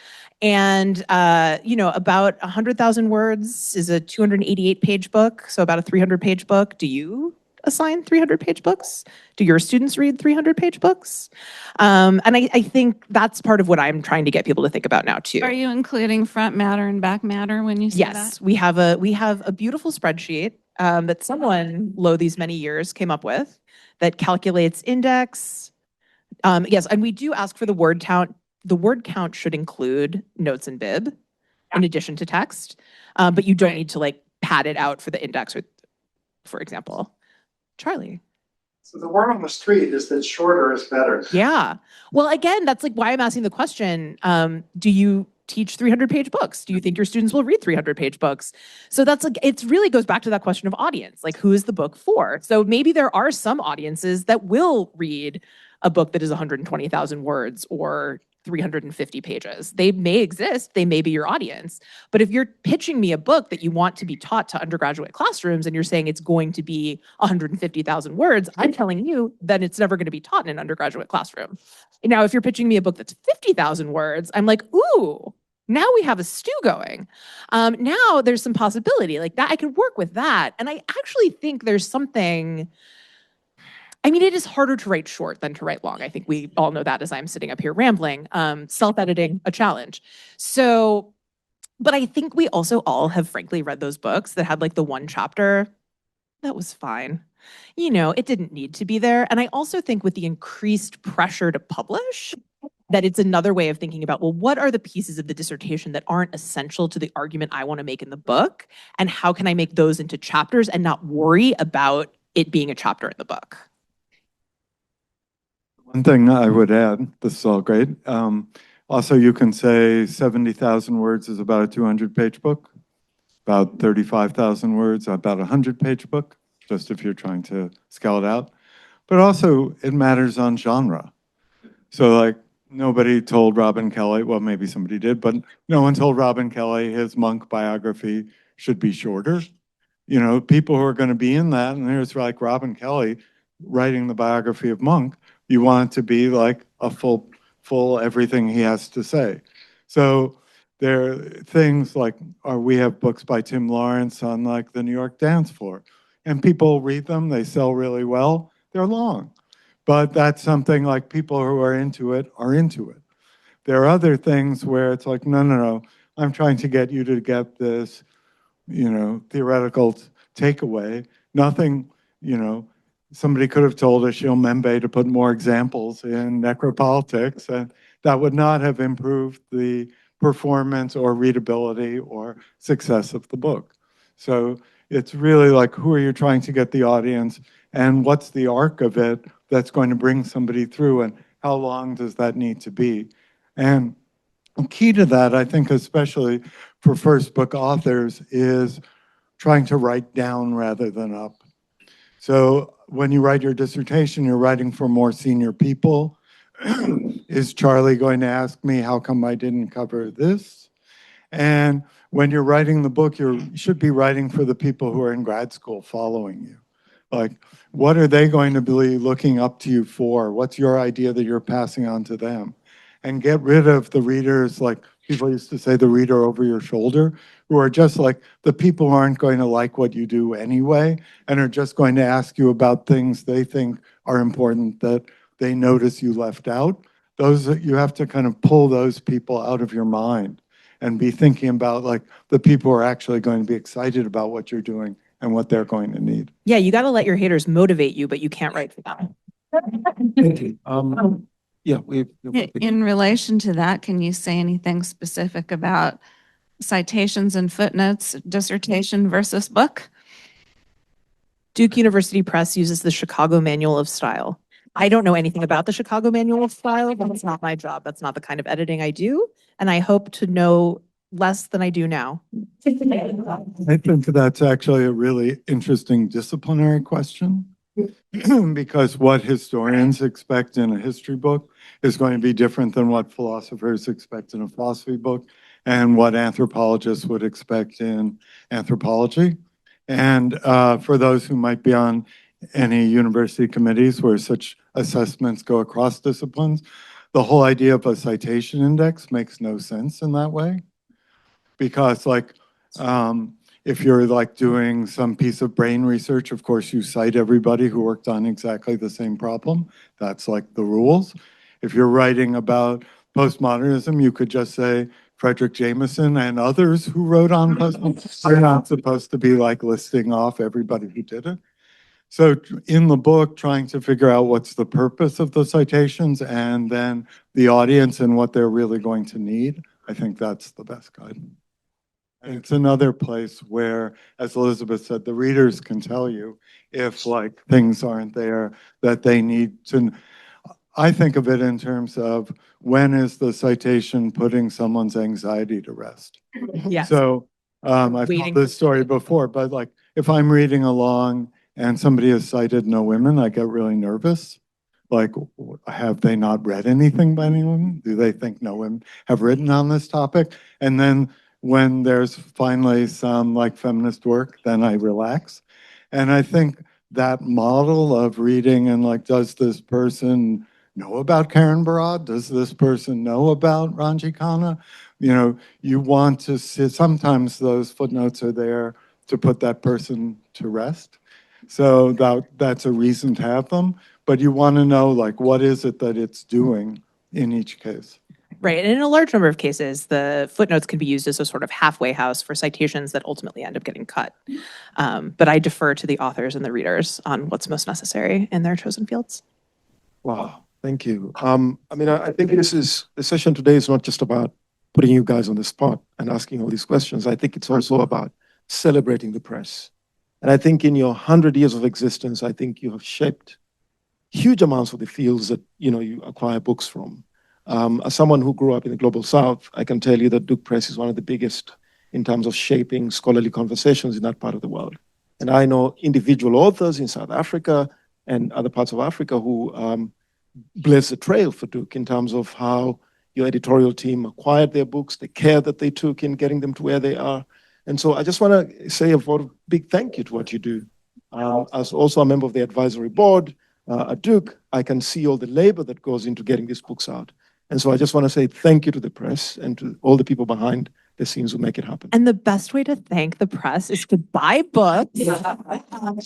And about 100,000 words is a 288-page book, so about a 300-page book. Do you assign 300-page books? Do your students read 300-page books? And I think that's part of what I'm trying to get people to think about now too. Are you including front matter and back matter when you say that? Yes, we have a beautiful spreadsheet that someone, lo these many years, came up with that calculates index. Yes, and we do ask for the word count. The word count should include notes and bib in addition to text, but you don't need to like pad it out for the index, for example. Charlie. So the word on the street is that shorter is better. Yeah. Well, again, that's like why I'm asking the question. Do you teach 300-page books? Do you think your students will read 300-page books? So that's like, it really goes back to that question of audience. Like, who is the book for? So maybe there are some audiences that will read a book that is 120,000 words or 350 pages. They may exist, they may be your audience. But if you're pitching me a book that you want to be taught to undergraduate classrooms and you're saying it's going to be 150,000 words, I'm telling you that it's never going to be taught in an undergraduate classroom. Now, if you're pitching me a book that's 50,000 words, I'm like, ooh, now we have a stew going. Now there's some possibility like that. I can work with that. And I actually think there's something. I mean, it is harder to write short than to write long. I think we all know that as I'm sitting up here rambling. Self-editing, a challenge. So, but I think we also all have frankly read those books that had like the one chapter that was fine. It didn't need to be there. And I also think with the increased pressure to publish, that it's another way of thinking about, well, what are the pieces of the dissertation that aren't essential to the argument I want to make in the book? And how can I make those into chapters and not worry about it being a chapter in the book? One thing I would add, this is all great. Also, you can say 70,000 words is about a 200-page book, about 35,000 words, about a 100-page book, just if you're trying to scale it out. But also, it matters on genre. So, like, nobody told Robin Kelley, well, maybe somebody did, but no one told Robin Kelley his monk biography should be shorter. People who are going to be in that, and there's like Robin Kelley writing the biography of Monk, you want it to be like a full everything he has to say. So there are things like, we have books by Tim Lawrence on like the New York dance floor, and people read them, they sell really well, they're long. But that's something like people who are into it are into it. There are other things where it's like, no, I'm trying to get you to get this, theoretical takeaway. Nothing, somebody could have told Achille Mbembe to put more examples in necropolitics, and that would not have improved the performance or readability or success of the book. So it's really like, who are you trying to get the audience, and what's the arc of it that's going to bring somebody through, and how long does that need to be? And key to that, I think, especially for first book authors, is trying to write down rather than up. So when you write your dissertation, you're writing for more senior people. Is Charlie going to ask me, how come I didn't cover this? And when you're writing the book, you should be writing for the people who are in grad school following you. Like, what are they going to be looking up to you for? What's your idea that you're passing on to them? And get rid of the readers, like people used to say, the reader over your shoulder, who are just like the people who aren't going to like what you do anyway, and are just going to ask you about things they think are important that they notice you left out. Those, you have to kind of pull those people out of your mind and be thinking about like the people who are actually going to be excited about what you're doing and what they're going to need. Yeah, you got to let your haters motivate you, but you can't write for them. Yeah, In relation to that, can you say anything specific about citations and footnotes, dissertation versus book? Duke University Press uses the Chicago Manual of Style. I don't know anything about the Chicago Manual of Style. That's not my job. That's not the kind of editing I do. And I hope to know less than I do now. I think that's actually a really interesting disciplinary question. Because what historians expect in a history book is going to be different than what philosophers expect in a philosophy book, and what anthropologists would expect in anthropology. And for those who might be on any university committees where such assessments go across disciplines, the whole idea of a citation index makes no sense in that way. Because like, if you're like doing some piece of brain research, of course you cite everybody who worked on exactly the same problem. That's like the rules. If you're writing about postmodernism, you could just say Frederick Jameson and others who wrote on postmodernism. You're not supposed to be like listing off everybody who did it. So in the book, trying to figure out what's the purpose of the citations and then the audience and what they're really going to need, I think that's the best guide. It's another place where, as Elizabeth said, the readers can tell you if like things aren't there that they need to. I think of it in terms of when is the citation putting someone's anxiety to rest? Yes. So I've told this story before, but like if I'm reading along and somebody has cited no women, I get really nervous. Like, have they not read anything by anyone? Do they think no women have written on this topic? And then when there's finally some like feminist work, then I relax. And I think that model of reading and like, does this person know about Karen Barad? Does this person know about Ranji Khanna? You know, you want to see, sometimes those footnotes are there to put that person to rest. So that's a reason to have them, but you want to know like, what is it that it's doing in each case? Right. And in a large number of cases, the footnotes can be used as a sort of halfway house for citations that ultimately end up getting cut. But I defer to the authors and the readers on what's most necessary in their chosen fields. Wow, thank you. I mean, I think the session today is not just about putting you guys on the spot and asking all these questions. I think it's also about celebrating the press. And I think in your 100 years of existence, I think you have shaped huge amounts of the fields that, you know, you acquire books from. As someone who grew up in the Global South, I can tell you that Duke Press is one of the biggest in terms of shaping scholarly conversations in that part of the world. And I know individual authors in South Africa and other parts of Africa who blazed the trail for Duke in terms of how your editorial team acquired their books, the care that they took in getting them to where they are. And so I just want to say a big thank you to what you do. As also a member of the advisory board at Duke, I can see all the labor that goes into getting these books out. And so I just want to say thank you to the press and to all the people behind the scenes who make it happen. And the best way to thank the press is to buy books.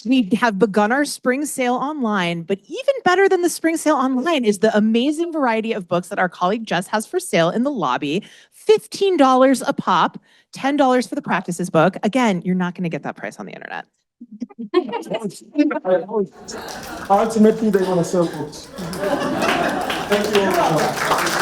We have begun our spring sale online, but even better than the spring sale online is the amazing variety of books that our colleague Jess has for sale in the lobby. $15 a pop, $10 for the practices book. Again, you're not going to get that price on the internet. Ultimately, they want to sell books. Thank you all.